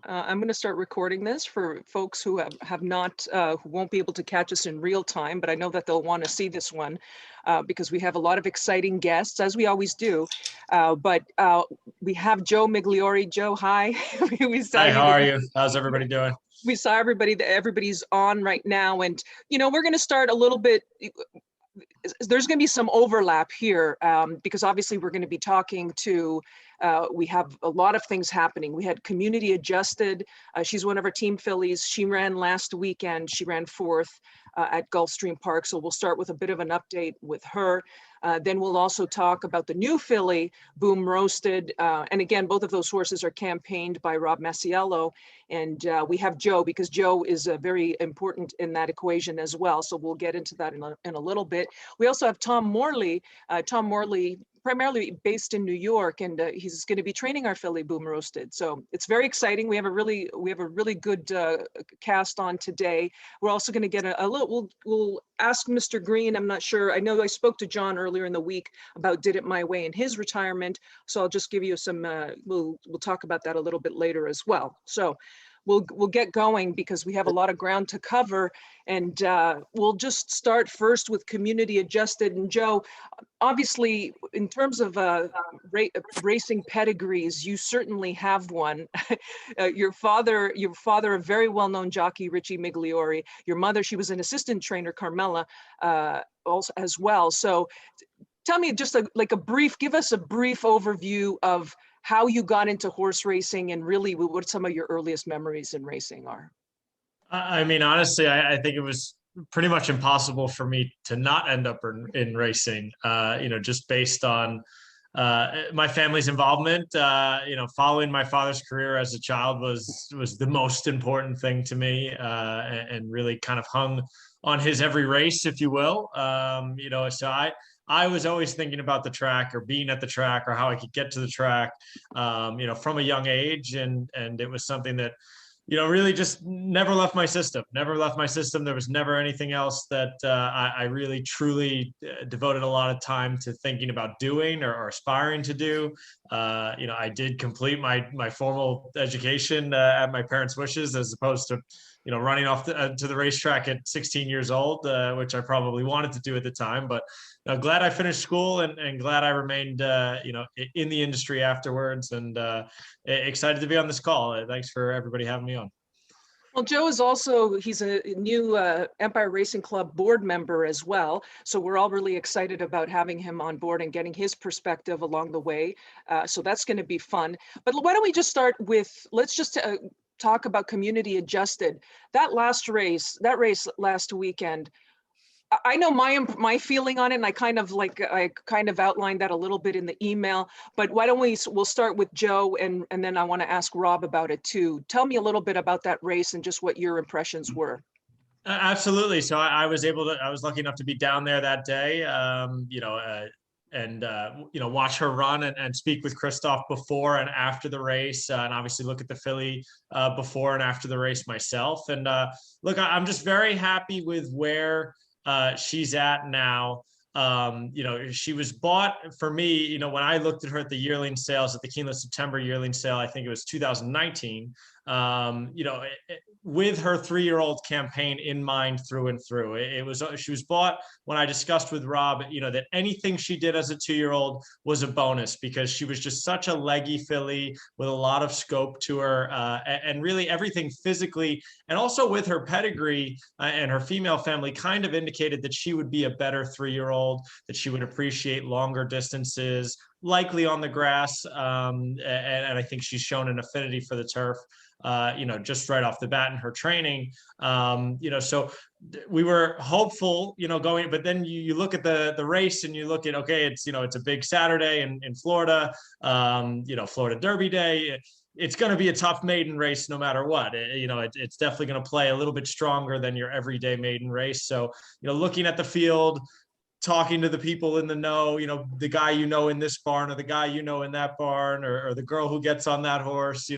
I'm going to start recording this for folks who have not, who won't be able to catch us in real time, but I know that they'll want to see this one because we have a lot of exciting guests, as we always do. But we have Joe Migliore. Joe, hi. we saw Hi, you. how are you? How's everybody doing? We saw everybody that everybody's on right now, and we're going to start a little bit. There's going to be some overlap here because obviously we're going to be talking to, we have a lot of things happening. We had Community Adjusted. She's one of our team fillies. She ran last weekend. She ran fourth at Gulfstream Park. So we'll start with a bit of an update with her. Then we'll also talk about the new filly, Boom Roasted. And again, both of those horses are campaigned by Rob Masiello. And we have Joe, because Joe is very important in that equation as well. So we'll get into that in a little bit. We also have Tom Morley. Tom Morley, primarily based in New York, and he's going to be training our filly Boom Roasted. So it's very exciting. We have a really good cast on today. We're also going to get a little. We'll ask Mr. Green. I'm not sure. I know I spoke to John earlier in the week about Did It My Way in his retirement. So I'll just give you some. We'll talk about that a little bit later as well. So we'll get going because we have a lot of ground to cover, and we'll just start first with Community Adjusted. And Joe, obviously, in terms of racing pedigrees, you certainly have one. Your father, a very well-known jockey, Richie Migliore. Your mother, she was an assistant trainer, Carmela, also as well. So tell me just give us a brief overview of how you got into horse racing and really what some of your earliest memories in racing are. I mean, honestly, I think it was pretty much impossible for me to not end up in racing, just based on my family's involvement. Following my father's career as a child was the most important thing to me, and really kind of hung on his every race, if you will. So I was always thinking about the track or being at the track or how I could get to the track, from a young age. And it was something that, really just never left my system. There was never anything else that I really, truly devoted a lot of time to thinking about doing or aspiring to do. I did complete my formal education at my parents' wishes, as opposed to, running off to the racetrack at 16 years old, which I probably wanted to do at the time. But glad I finished school and glad I remained, in the industry afterwards, and excited to be on this call. Thanks for everybody having me on. Well, Joe is also, he's a new Empire Racing Club board member as well. So we're all really excited about having him on board and getting his perspective along the way. So that's going to be fun. But why don't we just start with, let's just talk about Community Adjusted. That race last weekend, I know my feeling on it, and I kind of outlined that a little bit in the email, but why don't we'll start with Joe, and then I want to ask Rob about it too. Tell me a little bit about that race and just what your impressions were. Absolutely. So I was lucky enough to be down there that day, watch her run and speak with Christoph before and after the race, and obviously look at the filly before and after the race myself. And look, I'm just very happy with where she's at now. She was bought for me, when I looked at her at the yearling sales, at the Keeneland September yearling sale, I think it was 2019, with her 3-year-old campaign in mind through and through. She was bought when I discussed with Rob, that anything she did as a 2-year-old was a bonus, because she was just such a leggy filly with a lot of scope to her, and really everything physically, and also with her pedigree and her female family kind of indicated that she would be a better 3-year-old, that she would appreciate longer distances, likely on the grass. And I think she's shown an affinity for the turf, just right off the bat in her training. So we were hopeful, going, but then you look at the race and you look at, okay, it's a big Saturday in Florida, Florida Derby Day. It's going to be a tough maiden race no matter what. It's definitely going to play a little bit stronger than your everyday maiden race. So, looking at the field, talking to the people in the know, the guy in this barn, or the guy in that barn, or the girl who gets on that horse,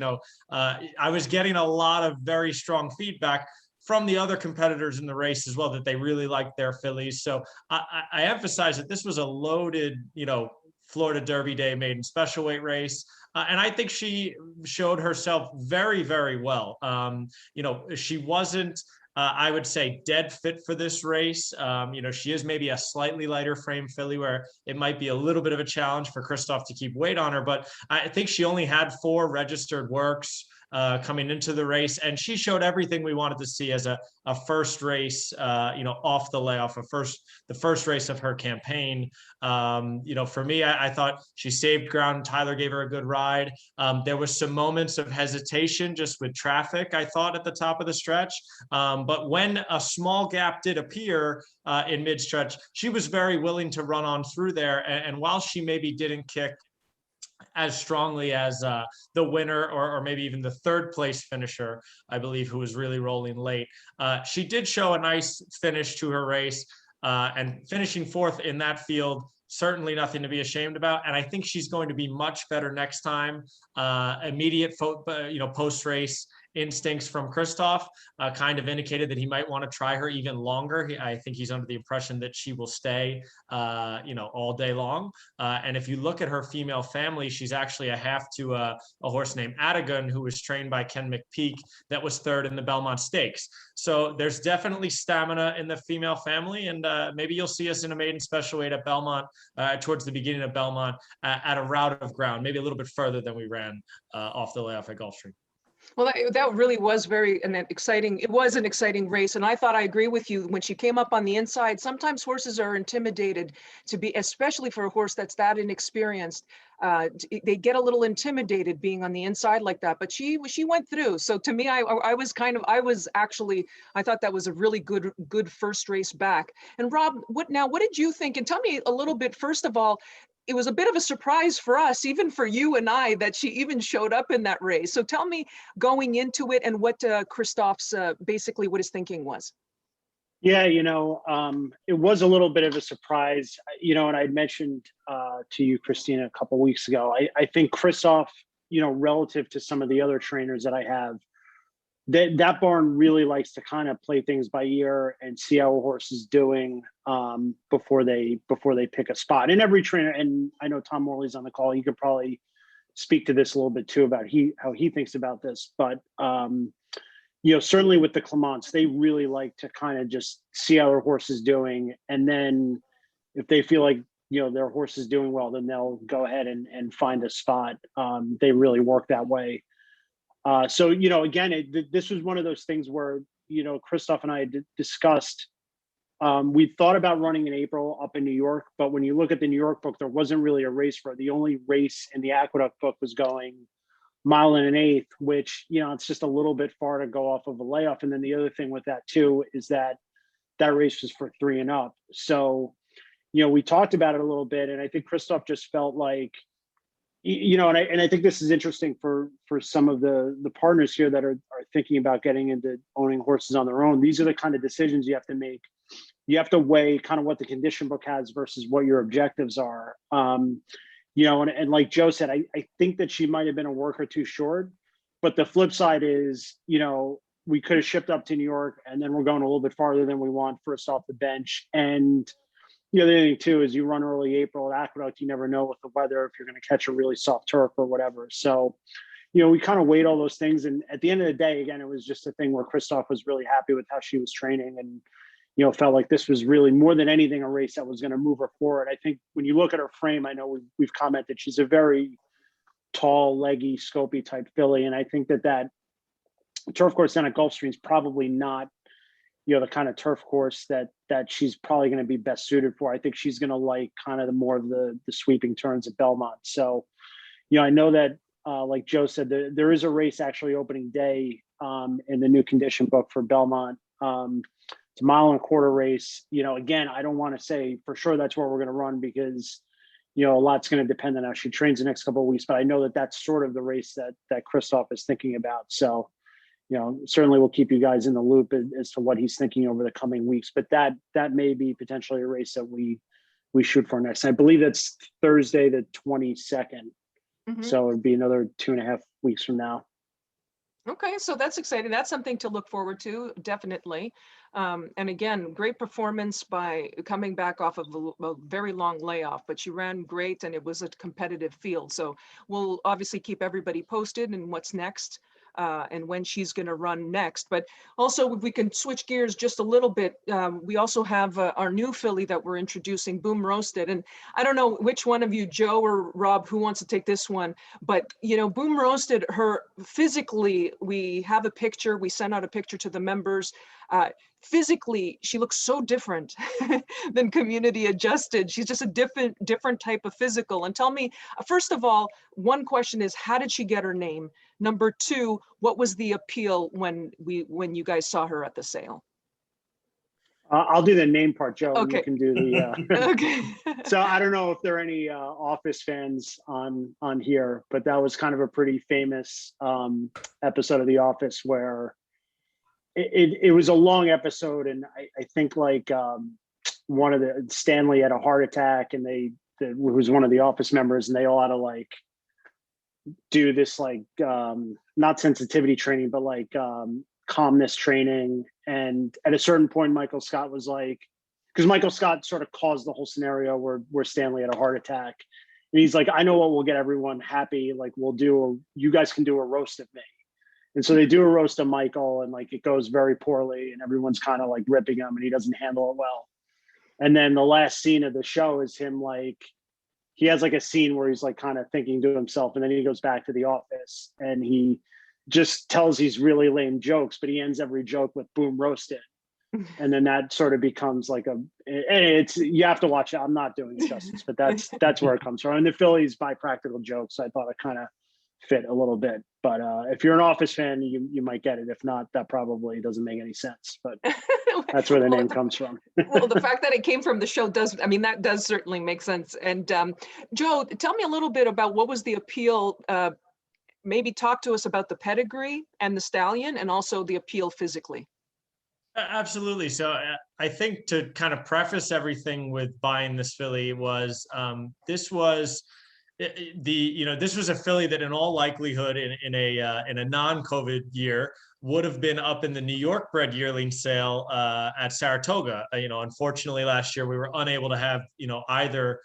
I was getting a lot of very strong feedback from the other competitors in the race as well, that they really liked their fillies. So I emphasize that this was a loaded, Florida Derby Day maiden special weight race. And I think she showed herself very, very well. She wasn't, I would say, dead fit for this race. She is maybe a slightly lighter frame filly where it might be a little bit of a challenge for Kristoff to keep weight on her, but I think she only had 4 registered works coming into the race, and she showed everything we wanted to see as a first race, off the layoff, the first race of her campaign. For me, I thought she saved ground. Tyler gave her a good ride. There was some moments of hesitation just with traffic, I thought, at the top of the stretch. But when a small gap did appear in mid-stretch, she was very willing to run on through there. And while she maybe didn't kick as strongly as the winner or maybe even the 3rd place finisher, I believe, who was really rolling late, she did show a nice finish to her race, and finishing 4th in that field, certainly nothing to be ashamed about. And I think she's going to be much better next time. Immediate post-race instincts from Kristoff kind of indicated that he might want to try her even longer. I think he's under the impression that she will stay, all day long. And if you look at her female family, she's actually a half to a horse named Adagon, who was trained by Ken McPeak, that was 3rd in the Belmont Stakes. So there's definitely stamina in the female family, and maybe you'll see us in a maiden special weight at Belmont towards the beginning of Belmont at a route of ground, maybe a little bit further than we ran off the layoff at Gulfstream. Well, that really was exciting. It was an exciting race. And I thought, I agree with you, when she came up on the inside, sometimes horses are intimidated to be, especially for a horse that's that inexperienced. They get a little intimidated being on the inside like that, but she went through. So to me, I thought that was a really good first race back. And Rob, what did you think? And tell me a little bit, first of all, it was a bit of a surprise for us, even for you and I, that she even showed up in that race. So tell me, going into it, and what Kristoff's basically what his thinking was. Yeah, it was a little bit of a surprise, and I mentioned to you, Christina, a couple of weeks ago, I think Kristoff, relative to some of the other trainers that I have, that barn really likes to kind of play things by ear and see how a horse is doing before they pick a spot. And every trainer, and I know Tom Morley's on the call, he could probably speak to this a little bit too about how he thinks about this. But certainly with the Clements, they really like to kind of just see how their horse is doing, and then if they feel like their horse is doing well, then they'll go ahead and find a spot. They really work that way. So, again, this was one of those things where, Kristoff and I had discussed, we thought about running in April up in New York, but when you look at the New York book, there wasn't really a race for it. The only race in the Aqueduct book was going 1 1/8, which, it's just a little bit far to go off of a layoff. And then the other thing with that too, is that race was for 3 and up. So, we talked about it a little bit, and I think Kristoff just felt like, and I think this is interesting for some of the partners here that are thinking about getting into owning horses on their own. These are the kind of decisions you have to make. You have to weigh kind of what the condition book has versus what your objectives are. And like Joe said, I think that she might have been a work or two short, but the flip side is, we could have shipped up to New York, and then we're going a little bit farther than we want first off the bench. And the other thing too is you run early April at Aqueduct, you never know with the weather if you're going to catch a really soft turf or whatever. So, we kind of weighed all those things. And at the end of the day, again, it was just a thing where Kristoff was really happy with how she was training, and, felt like this was really more than anything a race that was going to move her forward. I think when you look at her frame, I know we've commented, she's a very tall, leggy, scopy type filly. And I think that turf course down at Gulfstream is probably not, the kind of turf course that she's probably going to be best suited for. I think she's going to like kind of the more of the sweeping turns at Belmont. So, I know that, like Joe said, there is a race actually opening day in the new condition book for Belmont. It's a 1.25 mile race. Again, I don't want to say for sure that's where we're going to run, because, a lot's going to depend on how she trains the next couple of weeks. But I know that that's sort of the race that Kristoff is thinking about. So, certainly we'll keep you guys in the loop as to what he's thinking over the coming weeks. But that may be potentially a race that we shoot for next. I believe that's Thursday, the 22nd. Mm-hmm. So it'd be another 2.5 weeks from now. Okay, so that's exciting. That's something to look forward to, definitely. And again, great performance by coming back off of a very long layoff, but she ran great and it was a competitive field. So we'll obviously keep everybody posted and what's next. And when she's going to run next. But also, if we can switch gears just a little bit, we also have our new filly that we're introducing, Boom Roasted. And I don't know which one of you, Joe or Rob, who wants to take this one. But, you know, Boom Roasted, her physically, we have a picture, we sent out a picture to the members. Physically, she looks so different than Community Adjusted. She's just a different type of physical. And tell me, first of all, one question is, how did she get her name? Number two, what was the appeal when you guys saw her at the sale? I'll do the name part, Joe, and you Okay. can do the. Okay. So I don't know if there are any Office fans on here, but that was kind of a pretty famous episode of The Office where it was a long episode, and I think like one of the Stanley had a heart attack, and who was one of the Office members, and they all had to like do this like not sensitivity training, but like calmness training. And at a certain point, Michael Scott was like, because Michael Scott sort of caused the whole scenario where Stanley had a heart attack, and he's like, I know what will get everyone happy. Like you guys can do a roast of me. And so they do a roast of Michael, and like it goes very poorly, and everyone's kind of like ripping him, and he doesn't handle it well. And then the last scene of the show is him like, he has like a scene where he's like kind of thinking to himself, and then he goes back to the office and he just tells these really lame jokes, but he ends every joke with "boom roasted." And then that sort of becomes like you have to watch it. I'm not doing it justice, but that's where it comes from. And the Phillies by Practical Jokes, so I thought it kind of fit a little bit. But if you're an Office fan, you might get it. If not, that probably doesn't make any sense. But that's where the name comes from. Well, the fact that it came from the show that does certainly make sense. And Joe, tell me a little bit about what was the appeal. Maybe talk to us about the pedigree and the stallion, and also the appeal physically. Absolutely. So I think to kind of preface everything with buying this filly was this was this was a filly that in all likelihood in a non-COVID year would have been up in the New York bred yearling sale at Saratoga. Unfortunately last year we were unable to have either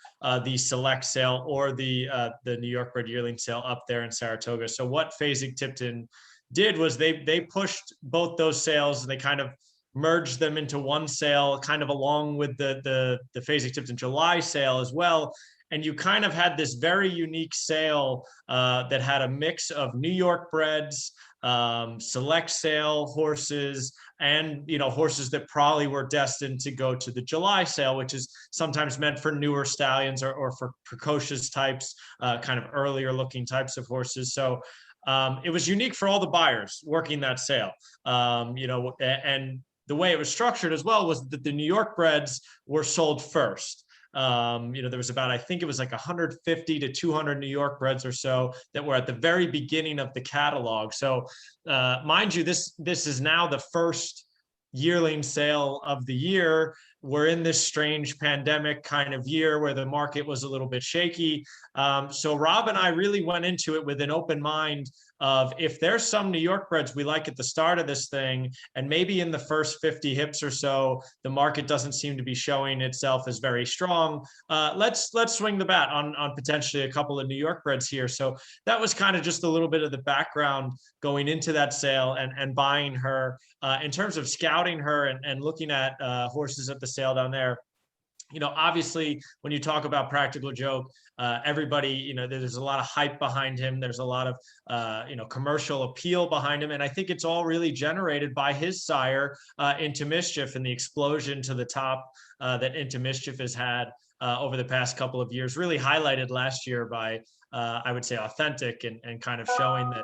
the select sale or the New York bred yearling sale up there in Saratoga. So what Fasig-Tipton did was they pushed both those sales, and they kind of merged them into one sale, kind of along with the Fasig-Tipton July sale as well. And you kind of had this very unique sale that had a mix of New York breds, select sale horses, and horses that probably were destined to go to the July sale, which is sometimes meant for newer stallions or for precocious types, kind of earlier looking types of horses. So it was unique for all the buyers working that sale, and the way it was structured as well was that the New York breds were sold first. There was about, I think it was like 150 to 200 New York breds or so that were at the very beginning of the catalog. So mind you, this is now the first yearling sale of the year. We're in this strange pandemic kind of year where the market was a little bit shaky. So Rob and I really went into it with an open mind of, if there's some New York breds we like at the start of this thing, and maybe in the first 50 hips or so, the market doesn't seem to be showing itself as very strong. Let's swing the bat on potentially a couple of New York breds here. So that was kind of just a little bit of the background going into that sale and buying her. In terms of scouting her and looking at horses at the sale down there, obviously when you talk about Practical Joke, everybody, there's a lot of hype behind him. There's a lot of, commercial appeal behind him. And I think it's all really generated by his sire, Into Mischief, and the explosion to the top that Into Mischief has had over the past couple of years, really highlighted last year by, I would say, Authentic and kind of showing that,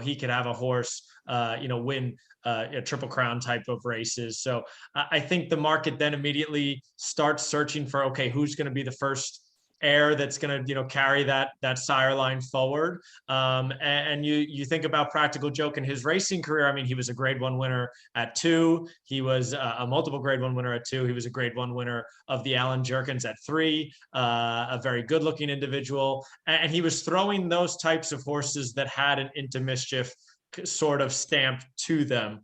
he could have a horse, win a Triple Crown type of races. So I think the market then immediately starts searching for, okay, who's going to be the first heir that's going to carry that sire line forward. And you think about Practical Joke in his racing career. I mean, he was a Grade 1 winner at 2. He was a multiple Grade 1 winner at 2. He was a Grade 1 winner of the Allen Jerkins at 3. A very good looking individual, and he was throwing those types of horses that had an Into Mischief sort of stamp to them.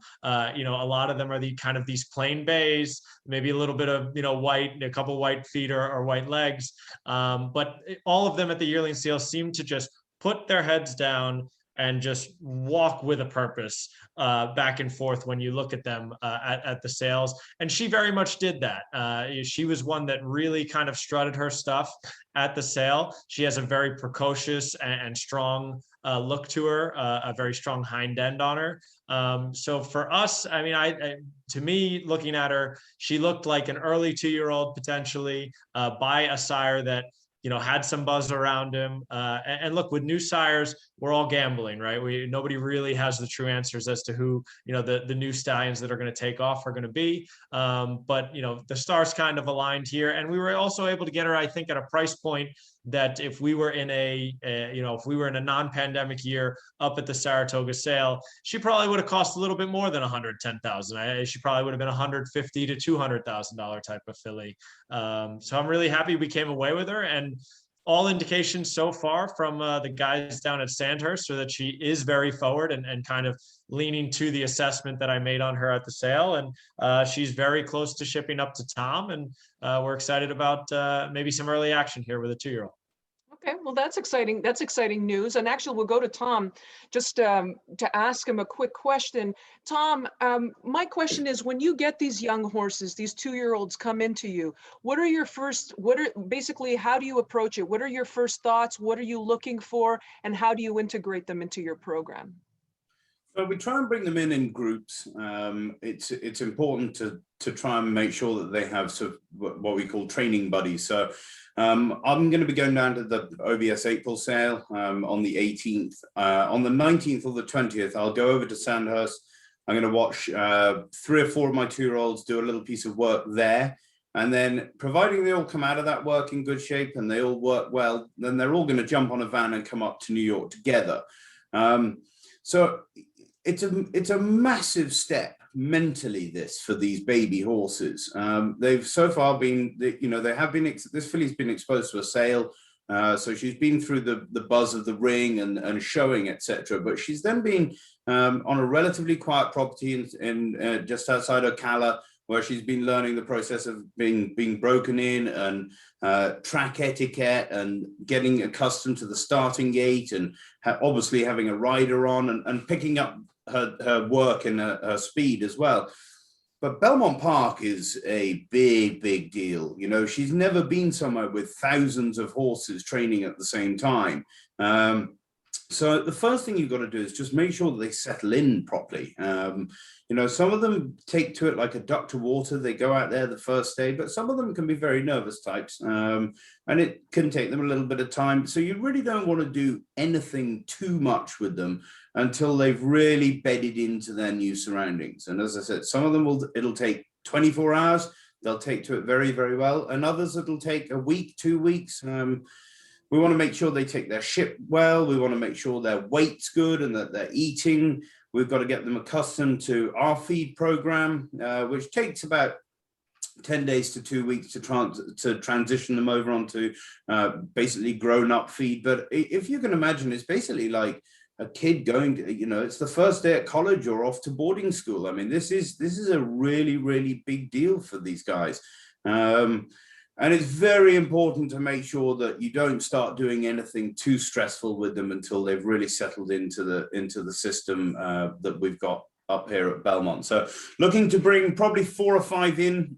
You know, a lot of them are the kind of these plain bays, maybe a little bit of, you know, white, a couple white feet or white legs. But all of them at the yearling sale seem to just put their heads down and just walk with a purpose back and forth when you look at them at the sales. And she very much did that. She was one that really kind of strutted her stuff at the sale. She has a very precocious and strong look to her, a very strong hind end on her. So for us, I mean, to me, looking at her, she looked like an early 2-year-old potentially by a sire that, you know, had some buzz around him. And look, with new sires, we're all gambling, right? Nobody really has the true answers as to who, you know, the new stallions that are going to take off are going to be. But, you know, the stars kind of aligned here. And we were also able to get her, I think, at a price point that if we were in if we were in a non-pandemic year up at the Saratoga sale, she probably would have cost a little bit more than $110,000. She probably would have been $150,000 to $200,000 type of filly. So I'm really happy we came away with her, and all indications so far from the guys down at Sandhurst are that she is very forward and kind of leaning to the assessment that I made on her at the sale. And she's very close to shipping up to Tom. And we're excited about maybe some early action here with a 2-year-old. Okay, well, that's exciting. That's exciting news. And actually, we'll go to Tom just to ask him a quick question. Tom, my question is, when you get these young horses, these 2-year-olds come into you, basically, how do you approach it? What are your first thoughts? What are you looking for? And how do you integrate them into your program? So we try and bring them in groups. It's important to try and make sure that they have sort of what we call training buddies. So I'm going to be going down to the OBS April sale on the 18th. On the 19th or the 20th, I'll go over to Sandhurst. I'm going to watch 3 or 4 of my 2-year-olds do a little piece of work there. And then providing they all come out of that work in good shape and they all work well, then they're all going to jump on a van and come up to New York together. So it's a massive step mentally, this, for these baby horses. They've so far been, you know, this filly's been exposed to a sale. So she's been through the buzz of the ring and showing, etc. But she's then been on a relatively quiet property in just outside Ocala, where she's been learning the process of being broken in and track etiquette and getting accustomed to the starting gate and obviously having a rider on and picking up her work and her speed as well. But Belmont Park is a big deal. You know, she's never been somewhere with thousands of horses training at the same time. So the first thing you've got to do is just make sure that they settle in properly. You know, some of them take to it like a duck to water. They go out there the first day, but some of them can be very nervous types, and it can take them a little bit of time. So you really don't want to do anything too much with them until they've really bedded into their new surroundings. And as I said, some of them it'll take 24 hours. They'll take to it very well, and others it'll take a week, 2 weeks. We want to make sure they take their ship well. We want to make sure their weight's good and that they're eating. We've got to get them accustomed to our feed program, which takes about 10 days to 2 weeks to transition them over onto basically grown-up feed. But if you can imagine, it's basically like a kid going to, you know, it's the first day at college or off to boarding school. I mean, this is a really big deal for these guys. And it's very important to make sure that you don't start doing anything too stressful with them until they've really settled into the system that we've got up here at Belmont. So looking to bring probably 4 or 5 in,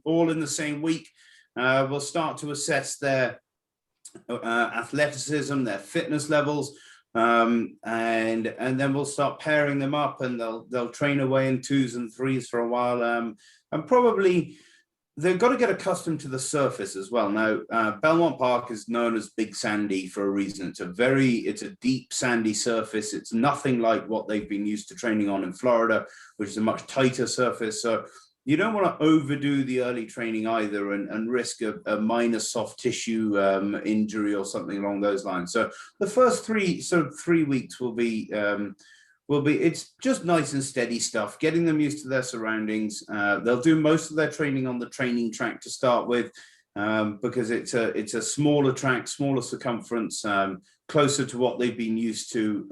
all in the same week. We'll start to assess their athleticism, their fitness levels, and then we'll start pairing them up, and they'll train away in 2s and 3s for a while, and probably they've got to get accustomed to the surface as well. Now, Belmont Park is known as Big Sandy for a reason. It's a deep sandy surface. It's nothing like what they've been used to training on in Florida, which is a much tighter surface. So you don't want to overdo the early training either and risk a minor soft tissue injury or something along those lines. So the first 3 weeks will be it's just nice and steady stuff, getting them used to their surroundings. They'll do most of their training on the training track to start with, because it's a smaller track, smaller circumference, closer to what they've been used to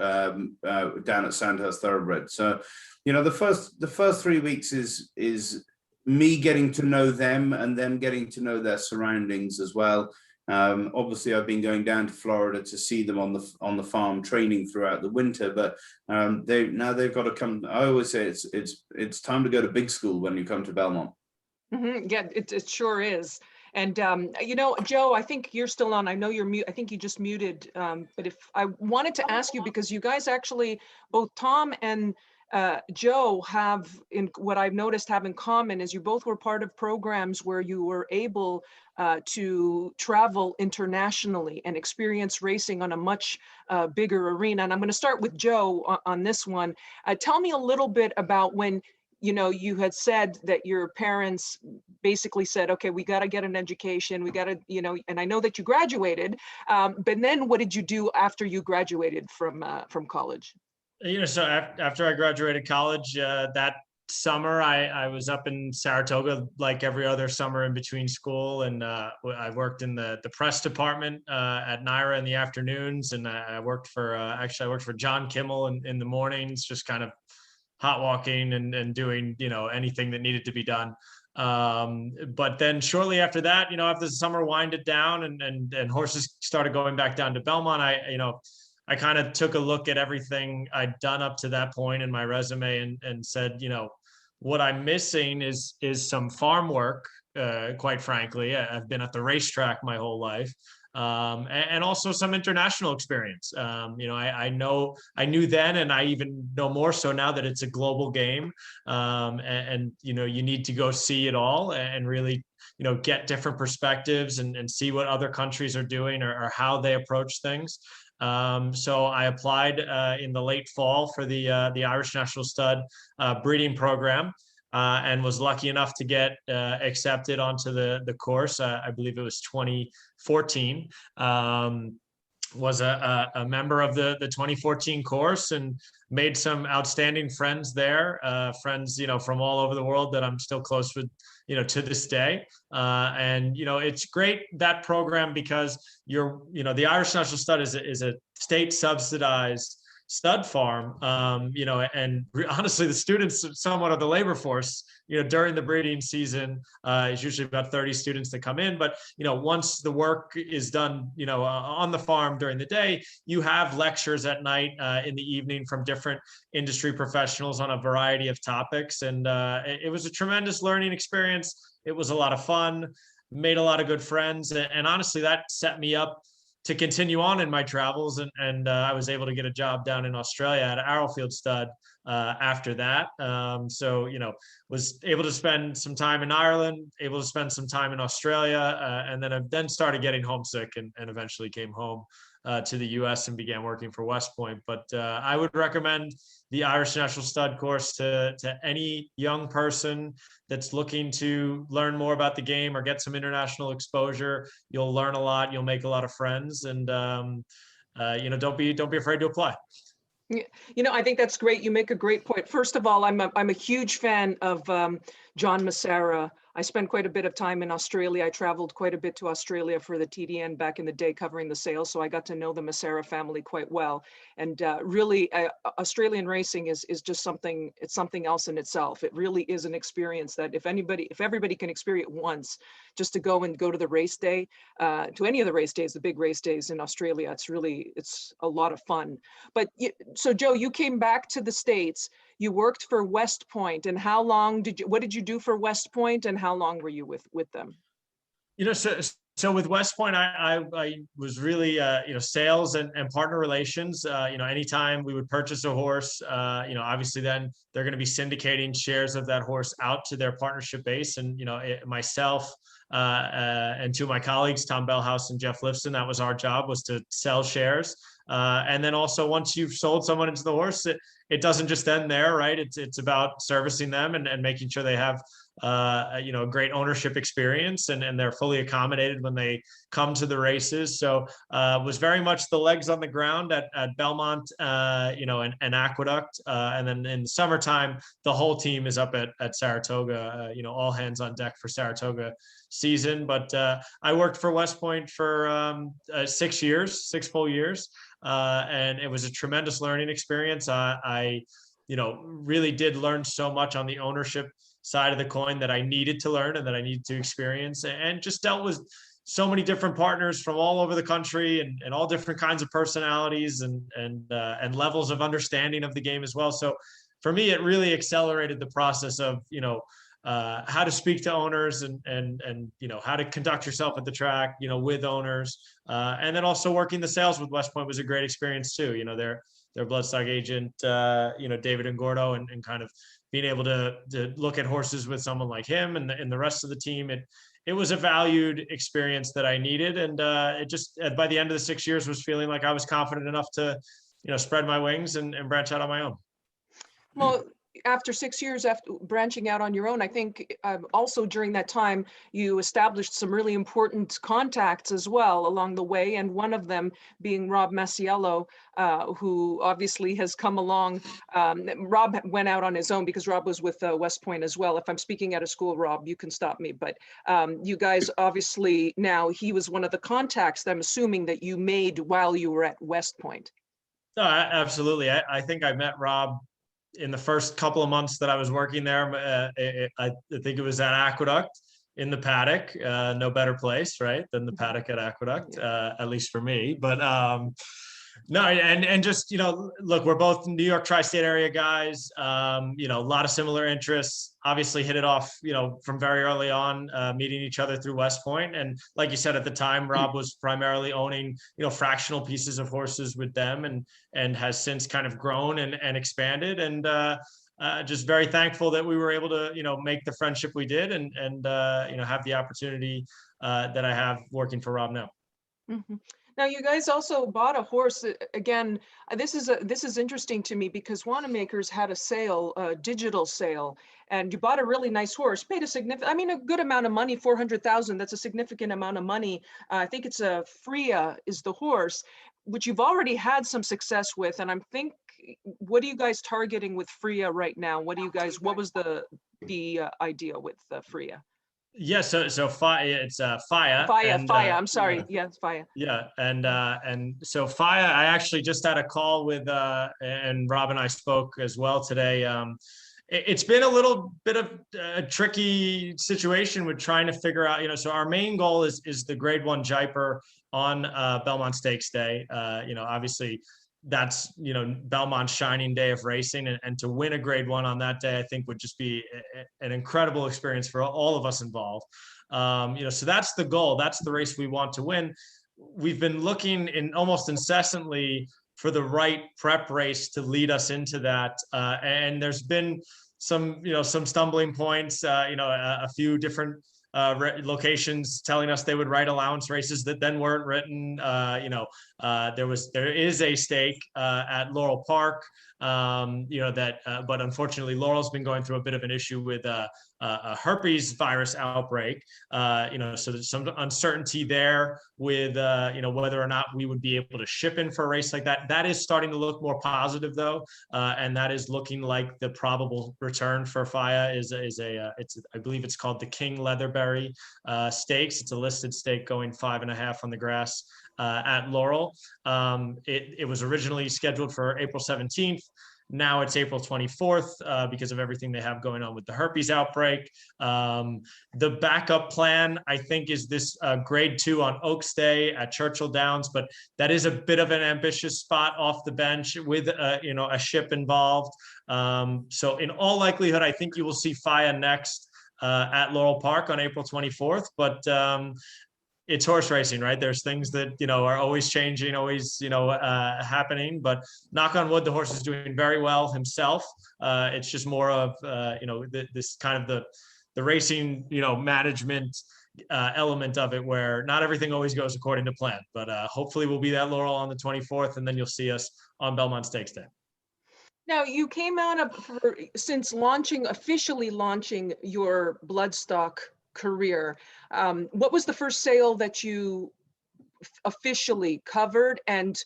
down at Sandhurst Thoroughbred. So, you know, the first 3 weeks is me getting to know them and them getting to know their surroundings as well. Obviously, I've been going down to Florida to see them on the farm training throughout the winter, but they've got to come. I always say it's time to go to big school when you come to Belmont. Yeah, it sure is. And you know, Joe, I think you're still on. I know you're mute. I think you just muted. But if I wanted to ask you, because you guys actually, both Tom and Joe have, in what I've noticed, have in common is you both were part of programs where you were able to travel internationally and experience racing on a much bigger arena. And I'm going to start with Joe on this one. Tell me a little bit about when, you know, you had said that your parents basically said, okay, we got to get an education. We got to, you know, and I know that you graduated, but then what did you do after you graduated from college? You know, so after I graduated college, that summer, I was up in Saratoga like every other summer in between school, and I worked in the press department at NYRA in the afternoons, and I worked for actually I worked for John Kimmel in the mornings, just kind of hot walking and doing, you know, anything that needed to be done. But then shortly after that, you know, after the summer winded down and horses started going back down to Belmont, I kind of took a look at everything I'd done up to that point in my resume and said, you know, what I'm missing is some farm work. Quite frankly, I've been at the racetrack my whole life. And also some international experience. You know, I knew then, and I even know more so now that it's a global game. And you know, you need to go see it all and really, you know, get different perspectives and see what other countries are doing or how they approach things. So I applied in the late fall for the Irish National Stud breeding program. And was lucky enough to get accepted onto the course. I believe it was 2014. Was a member of the 2014 course and made some outstanding friends there. Friends, you know, from all over the world that I'm still close with, you know, to this day. And you know, it's great, that program, because you know, the Irish National Stud is a state subsidized stud farm, you know, and honestly, the students somewhat of the labor force, you know, during the breeding season, is usually about 30 students that come in. But, you know, once the work is done, you know, on the farm during the day, you have lectures at night, in the evening from different industry professionals on a variety of topics. And it was a tremendous learning experience. It was a lot of fun, made a lot of good friends. And honestly, that set me up to continue on in my travels. And I was able to get a job down in Australia at Arrowfield Stud after that. So, you know, was able to spend some time in Ireland, able to spend some time in Australia, and then I started getting homesick and eventually came home to the US and began working for West Point. But I would recommend the Irish National Stud course to any young person that's looking to learn more about the game or get some international exposure. You'll learn a lot, you'll make a lot of friends, and you know, don't be afraid to apply. You know, I think that's great. You make a great point. First of all, I'm a huge fan of John Massara. I spent quite a bit of time in Australia. I traveled quite a bit to Australia for the TDN back in the day, covering the sales. So I got to know the Massara family quite well. And really, Australian racing is just something, it's something else in itself. It really is an experience that if everybody can experience once, just to go to the race day, to any of the race days, the big race days in Australia, it's a lot of fun. But so Joe, you came back to the States. You worked for West Point, and what did you do for West Point, and how long were you with them? You know, so with West Point, I was really, you know, sales and partner relations. You know, anytime we would purchase a horse, you know, obviously then they're going to be syndicating shares of that horse out to their partnership base. And, you know, myself and two of my colleagues, Tom Bellhouse and Jeff Lifson, that was our job, was to sell shares. And then also, once you've sold someone into the horse, it doesn't just end there, right? It's about servicing them and making sure they have a great ownership experience, and they're fully accommodated when they come to the races. So was very much the legs on the ground at Belmont, and Aqueduct. And then in the summertime, the whole team is up at Saratoga, all hands on deck for Saratoga season. But I worked for West Point for 6 full years. And it was a tremendous learning experience. I really did learn so much on the ownership side of the coin that I needed to learn and that I needed to experience, and just dealt with so many different partners from all over the country and all different kinds of personalities and levels of understanding of the game as well. So for me, it really accelerated the process of, how to speak to owners and how to conduct yourself at the track, with owners. And then also working the sales with West Point was a great experience too. Their Bloodstock agent, David Ngordo, and kind of being able to look at horses with someone like him and the rest of the team. It was a valued experience that I needed. And it just, by the end of the 6 years, was feeling like I was confident enough to, spread my wings and branch out on my own. Well, after 6 years after branching out on your own, I think also during that time, you established some really important contacts as well along the way. And one of them being Rob Masiello, who obviously has come along. Rob went out on his own because Rob was with West Point as well. If I'm speaking out of school, Rob, you can stop me. But you guys obviously now, he was one of the contacts that I'm assuming that you made while you were at West Point. Absolutely. I think I met Rob in the first couple of months that I was working there. I think it was at Aqueduct in the paddock. No better place, right, than the paddock at Aqueduct, at least for me. But no, and just, look, we're both New York tri-state area guys, a lot of similar interests, obviously hit it off, from very early on, meeting each other through West Point. And like you said, at the time, Rob was primarily owning, fractional pieces of horses with them, and has since kind of grown and expanded. And just very thankful that we were able to, make the friendship we did and have the opportunity that I have working for Rob now. Mm-hmm. Now, you guys also bought a horse. Again, this is interesting to me because Wanamaker's had a sale, a digital sale, and you bought a really nice horse, paid a good amount of money, 400,000. That's a significant amount of money. I think it's a Freya is the horse, which you've already had some success with. And what are you guys targeting with Freya right now? What was the idea with Freya? Yeah, so Faya, it's Faya. Faya. I'm sorry. Yeah, it's Faya. Yeah, and so Faya, I actually just had a call with, and Rob and I spoke as well today. It's been a little bit of a tricky situation with trying to figure out, so our main goal is the Grade 1 Jaipur on Belmont Stakes Day. Obviously that's, Belmont's shining day of racing, and to win a Grade 1 on that day, I think would just be an incredible experience for all of us involved. So that's the goal. That's the race we want to win. We've been looking almost incessantly for the right prep race to lead us into that. And there's been some stumbling points, a few different locations telling us they would write allowance races that then weren't written. There is a stake at Laurel Park, but unfortunately Laurel's been going through a bit of an issue with a herpes virus outbreak. So there's some uncertainty there with whether or not we would be able to ship in for a race like that. That is starting to look more positive though, and that is looking like the probable return for Faya I believe it's called the King Leatherberry Stakes. It's a listed stake going 5.5 on the grass at Laurel. It was originally scheduled for April 17th. Now it's April 24th because of everything they have going on with the herpes outbreak. The backup plan, I think, is this Grade 2 on Oaks Day at Churchill Downs, but that is a bit of an ambitious spot off the bench with a ship involved. So in all likelihood, I think you will see Faya next at Laurel Park on April 24th, but it's horse racing, right? There's things that, are always changing, always, happening, but knock on wood, the horse is doing very well himself. It's just more of, this kind of the racing, management element of it, where not everything always goes according to plan, but hopefully we'll be at Laurel on the 24th, and then you'll see us on Belmont Stakes Day. Now, you came out of, since officially launching your Bloodstock career, what was the first sale that you officially covered? And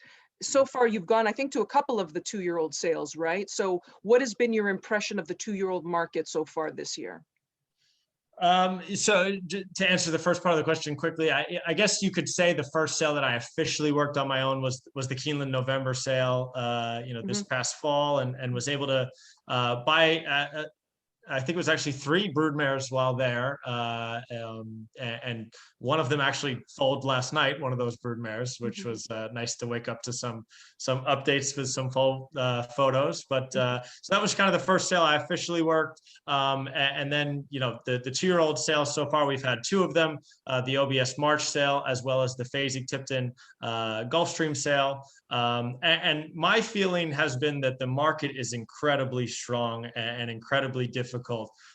so far you've gone, I think, to a couple of the 2-year-old sales, right? So what has been your impression of the 2-year-old market so far this year? So to answer the first part of the question quickly, I guess you could say the first sale that I officially worked on my own was the Keeneland November sale, this past fall, and was able to buy I think it was actually 3 broodmares while there, and one of them actually sold last night, one of those broodmares, which was nice to wake up to some updates with some full photos. But so that was kind of the first sale I officially worked, and then the 2-year-old sales so far, we've had 2 of them, the OBS March sale as well as the Phasey Tipton Gulfstream sale. And my feeling has been that the market is incredibly strong and incredibly difficult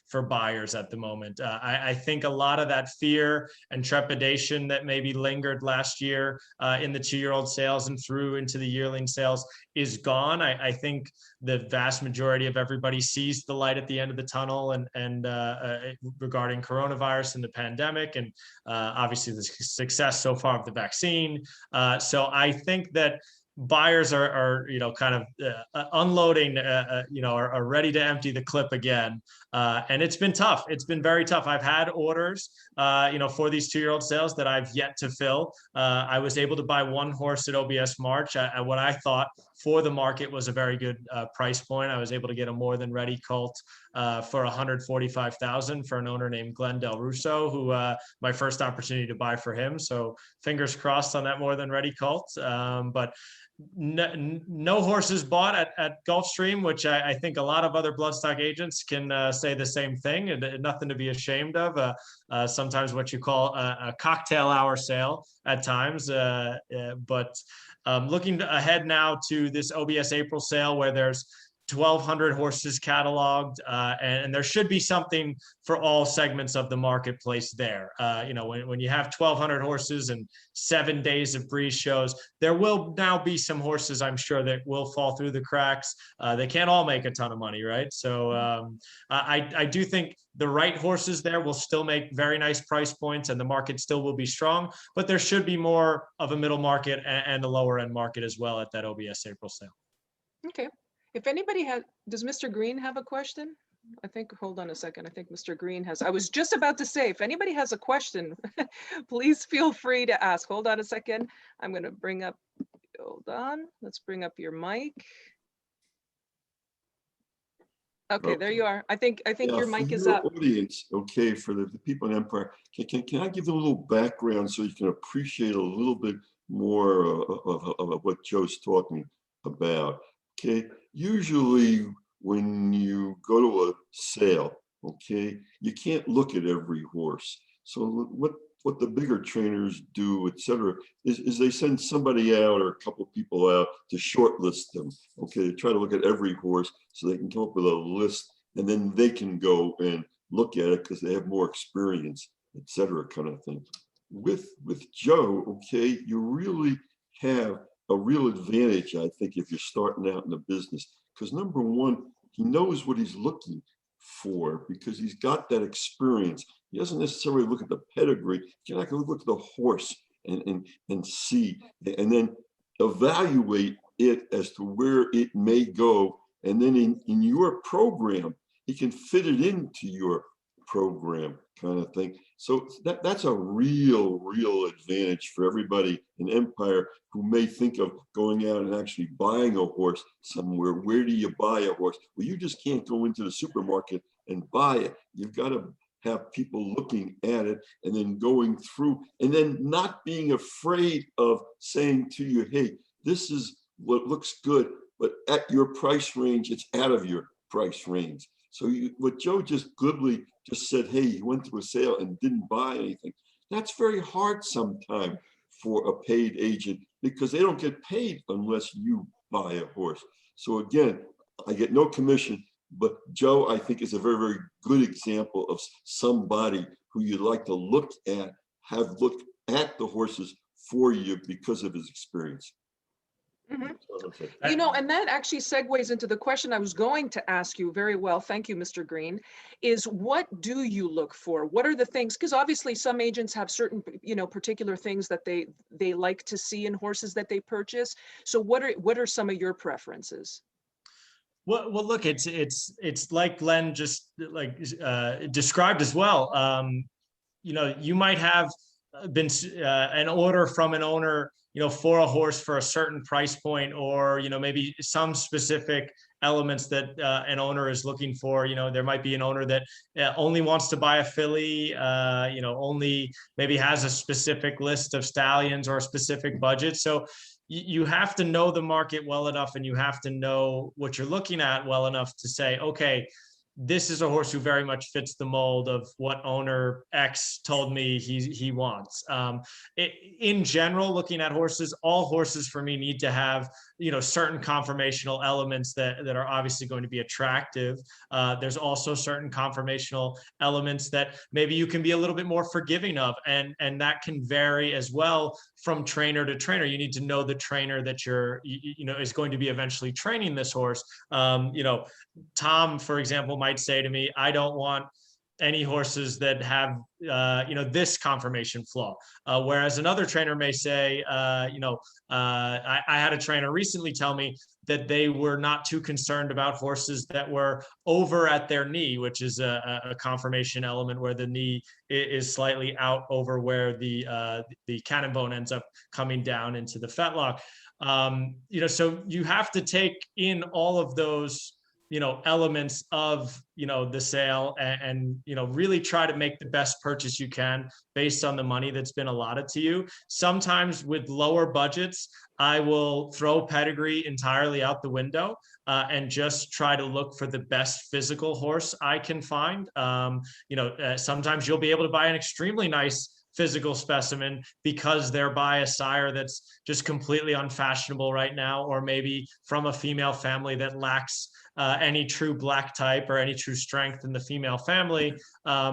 for buyers at the moment. I think a lot of that fear and trepidation that maybe lingered last year in the 2-year-old sales and through into the yearling sales is gone. I think the vast majority of everybody sees the light at the end of the tunnel and regarding coronavirus and the pandemic, and obviously the success so far of the vaccine. So I think that buyers are kind of unloading, are ready to empty the clip again. And it's been tough. It's been very tough. I've had orders, for these 2-year-old sales that I've yet to fill. I was able to buy 1 horse at OBS March at what I thought for the market was a very good price point. I was able to get a more than ready colt for $145,000 for an owner named Glenn Del Russo, who my first opportunity to buy for him. So fingers crossed on that more than ready colt. But no horses bought at Gulfstream, which I think a lot of other bloodstock agents can say the same thing, and nothing to be ashamed of. Sometimes what you call a cocktail hour sale at times. But looking ahead now to this OBS April sale, where there's 1,200 horses cataloged, and there should be something for all segments of the marketplace there. When you have 1,200 horses and 7 days of breeze shows, there will now be some horses, I'm sure, that will fall through the cracks. They can't all make a ton of money, right? So I do think the right horses there will still make very nice price points, and the market still will be strong, but there should be more of a middle market and a lower end market as well at that OBS April sale. Okay. If anybody does Mr. Green have a question? I think, hold on a second. I think Mr. Green has, I was just about to say, if anybody has a question, please feel free to ask. Hold on a second. I'm going to bring up, hold on. Let's bring up your mic. Okay, there you are. I think your mic is up. Audience, okay, for the people in Empire, can I give them a little background so you can appreciate a little bit more of what Joe's talking about? Okay, usually when you go to a sale, okay, you can't look at every horse. So what the bigger trainers do, etc., is they send somebody out or a couple of people out to shortlist them. Okay, they try to look at every horse so they can come up with a list, and then they can go and look at it because they have more experience, etc., kind of thing. With Joe, okay, you really have a real advantage, I think, if you're starting out in the business, because number one, he knows what he's looking for because he's got that experience. He doesn't necessarily look at the pedigree. You're not going to look at the horse and see, and then evaluate it as to where it may go. And then in your program, he can fit it into your program, kind of thing. So that's a real advantage for everybody in Empire who may think of going out and actually buying a horse somewhere. Where do you buy a horse? Well, you just can't go into the supermarket and buy it. You've got to have people looking at it and then going through, and then not being afraid of saying to you, hey, this is what looks good, but at your price range, it's out of your price range. So what Joe just glibly just said, hey, he went to a sale and didn't buy anything. That's very hard sometimes for a paid agent because they don't get paid unless you buy a horse. So again, I get no commission, but Joe, I think, is a very good example of somebody who you'd like to look at, have looked at the horses for you because of his experience. Mhm. Okay. You know, and that actually segues into the question I was going to ask you very well. Thank you, Mr. Green, is what do you look for? What are the things? Because obviously some agents have certain, you know, particular things that they like to see in horses that they purchase. So what are some of your preferences? Well, look, it's like Glenn just described as well. You know, you might have been an order from an owner, you know, for a horse for a certain price point, or, you know, maybe some specific elements that an owner is looking for. You know, there might be an owner that only wants to buy a filly, you know, only maybe has a specific list of stallions or a specific budget. So you have to know the market well enough, and you have to know what you're looking at well enough to say, okay, this is a horse who very much fits the mold of what owner X told me he wants. In general, looking at horses, all horses for me need to have, you know, certain conformational elements that are obviously going to be attractive. There's also certain conformational elements that maybe you can be a little bit more forgiving of, and that can vary as well from trainer to trainer. You need to know the trainer that you know, is going to be eventually training this horse. You know, Tom, for example, might say to me, I don't want any horses that have, you know, this conformation flaw. Whereas another trainer may say, you know, I had a trainer recently tell me that they were not too concerned about horses that were over at their knee, which is a conformation element where the knee is slightly out over where the cannon bone ends up coming down into the fetlock. You know, so you have to take in all of those, you know, elements of, you know, the sale, and, you know, really try to make the best purchase you can based on the money that's been allotted to you. Sometimes with lower budgets, I will throw pedigree entirely out the window and just try to look for the best physical horse I can find. You know, sometimes you'll be able to buy an extremely nice physical specimen because they're by a sire that's just completely unfashionable right now, or maybe from a female family that lacks any true black type or any true strength in the female family.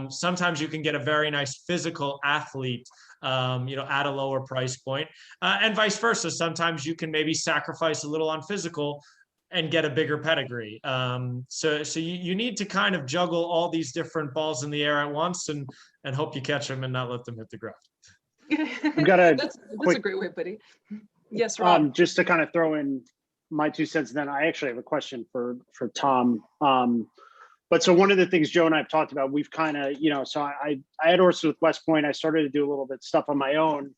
Sometimes you can get a very nice physical athlete, you know, at a lower price point, and vice versa. Sometimes you can maybe sacrifice a little on physical and get a bigger pedigree. So you need to kind of juggle all these different balls in the air at once, and hope you catch them and not let them hit the ground. I've got a That's quick, a great way, buddy. Yes, Rob. just to kind of throw in my 2 cents, then I actually have a question for Tom. But so one of the things Joe and I have talked about, we've kind of, you know, so I had horses with West Point. I started to do a little bit of stuff on my own,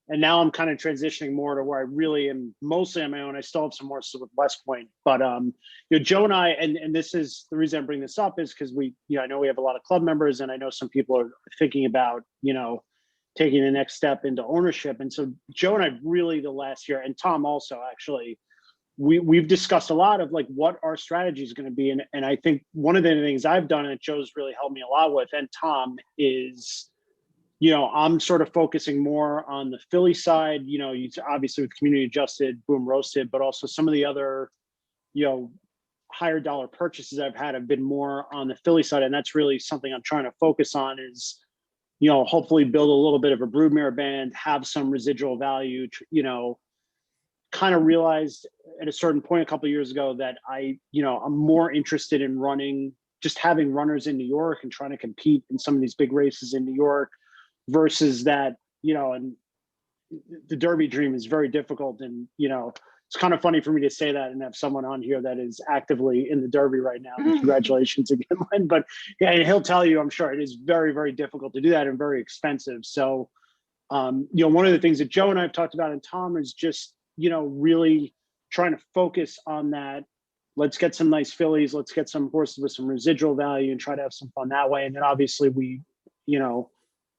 and now I'm kind of transitioning more to where I really am mostly on my own. I still have some horses with West Point, but you know, Joe and I, and this is the reason I bring this up, is because we, you know, I know we have a lot of club members, and I know some people are thinking about, you know, taking the next step into ownership. And so Joe and I really, the last year, and Tom also actually, we've discussed a lot of like what our strategy is going to be. And I think one of the things I've done, and Joe's really helped me a lot with, and Tom, is, you know, I'm sort of focusing more on the Philly side, you know, obviously with community adjusted, boom roasted, but also some of the other, you know, higher dollar purchases I've had have been more on the Philly side. And that's really something I'm trying to focus on, is, you know, hopefully build a little bit of a broodmare band, have some residual value, you know. Kind of realized at a certain point a couple of years ago that you know, I'm more interested in running, just having runners in New York and trying to compete in some of these big races in New York, versus that, you know, and the Derby dream is very difficult. And, you know, it's kind of funny for me to say that and have someone on here that is actively in the Derby right now. Congratulations again, Len. But yeah, and he'll tell you, I'm sure it is very, very difficult to do that and very expensive. So, you know, one of the things that Joe and I have talked about, and Tom, is just, you know, really trying to focus on that. Let's get some nice fillies. Let's get some horses with some residual value and try to have some fun that way. And then obviously we, you know,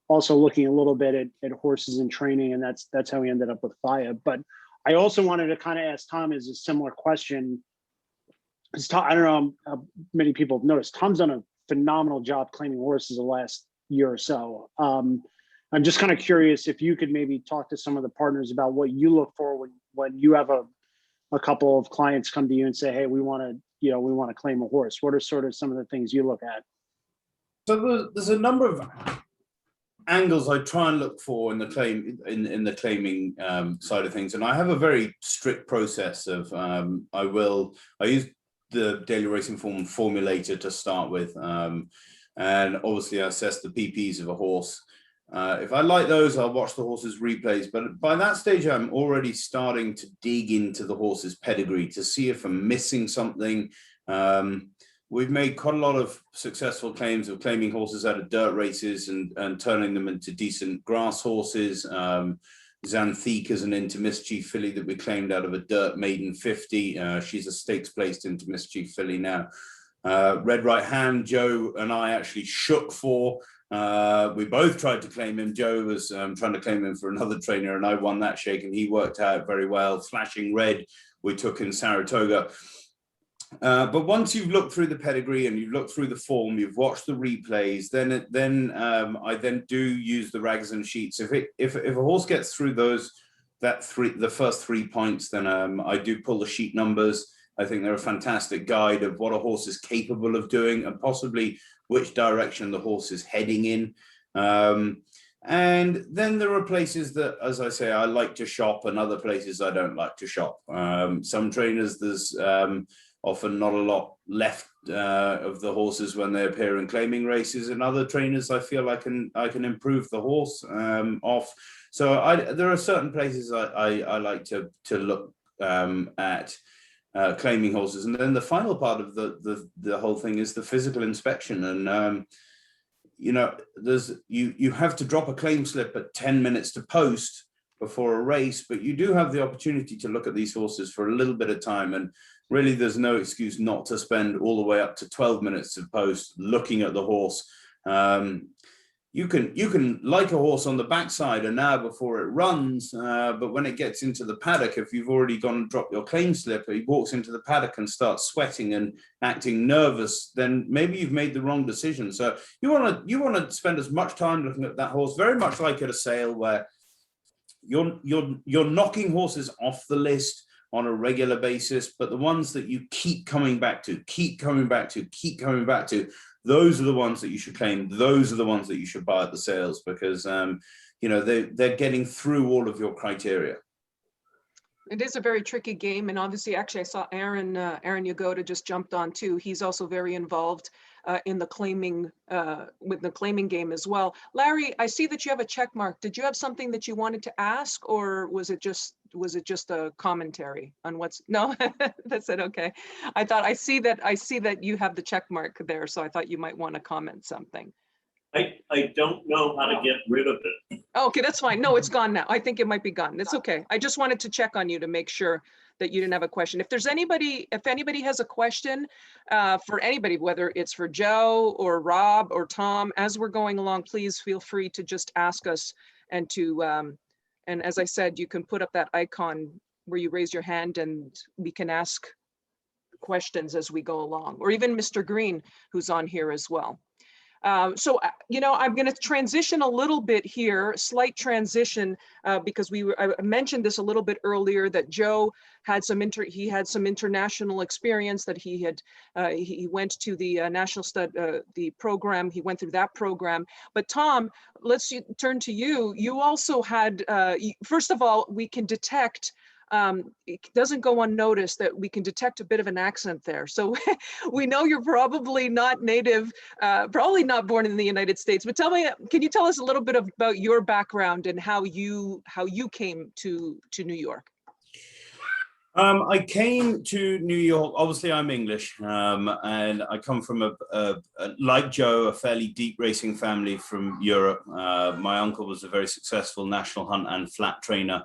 also looking a little bit at horses in training, and that's how we ended up with Faya. But I also wanted to kind of ask Tom is a similar question. Because Tom, I don't know how many people have noticed, Tom's done a phenomenal job claiming horses the last year or so. I'm just kind of curious if you could maybe talk to some of the partners about what you look for when you have a couple of clients come to you and say, hey, we want to claim a horse. What are sort of some of the things you look at? So there's a number of angles I try and look for in the in the claiming side of things, and I have a very strict process of I use the daily racing form formulator to start with, and obviously I assess the PPs of a horse. If I like those, I'll watch the horse's replays, but by that stage I'm already starting to dig into the horse's pedigree to see if I'm missing something. We've made quite a lot of successful claims of claiming horses out of dirt races and turning them into decent grass horses. Xanthique is an Into Mischief filly that we claimed out of a dirt maiden 50. She's a stakes placed Into Mischief filly now. Red Right Hand, Joe and I actually shook for. We both tried to claim him. Joe was trying to claim him for another trainer, and I won that shake, and he worked out very well. Flashing Red, we took in Saratoga. But once you've looked through the pedigree and you've looked through the form, you've watched the replays, then I then do use the rags and sheets. If a horse gets through the first 3 points, then I do pull the sheet numbers. I think they're a fantastic guide of what a horse is capable of doing and possibly which direction the horse is heading in. And then there are places that, as I say, I like to shop, and other places I don't like to shop. Some trainers, there's often not a lot left of the horses when they appear in claiming races, and other trainers I feel I can improve the horse off. So there are certain places I like to look at claiming horses, and then the final part of the whole thing is the physical inspection. And you know, you have to drop a claim slip at 10 minutes to post before a race, but you do have the opportunity to look at these horses for a little bit of time, and really there's no excuse not to spend all the way up to 12 minutes to post looking at the horse. You can like a horse on the backside an hour before it runs, but when it gets into the paddock, if you've already gone and dropped your claim slip, he walks into the paddock and starts sweating and acting nervous, then maybe you've made the wrong decision. So you want to spend as much time looking at that horse, very much like at a sale where you're knocking horses off the list on a regular basis, but the ones that you keep coming back to, those are the ones that you should claim. Those are the ones that you should buy at the sales, because you know, they're getting through all of your criteria. It is a very tricky game, and obviously, actually, I saw Aaron Yagoda just jumped on too. He's also very involved in the claiming with the claiming game as well. Larry, I see that you have a check mark. Did you have something that you wanted to ask, or was it just a commentary on what's? No, that's it. Okay, I see that you have the check mark there, so I thought you might want to comment something. I don't know how to get rid of it. Okay, that's fine. No, it's gone now. I think it might be gone. It's okay. I just wanted to check on you to make sure that you didn't have a question. If anybody has a question for anybody, whether it's for Joe or Rob or Tom, as we're going along, please feel free to just ask us, and as I said, you can put up that icon where you raise your hand and we can ask questions as we go along, or even Mr. Green, who's on here as well. So, you know, I'm going to transition a little bit here, slight transition, because I mentioned this a little bit earlier, that Joe had some international experience, that he went to the national the program. He went through that program. But Tom, let's turn to you. You also had, first of all, we can detect, it doesn't go unnoticed that we can detect a bit of an accent there. So we know you're probably not native, probably not born in the United States, but can you tell us a little bit about your background and how you came to New York? I came to New York, obviously I'm English, and I come from like Joe, a fairly deep racing family from Europe. My uncle was a very successful national hunt and flat trainer,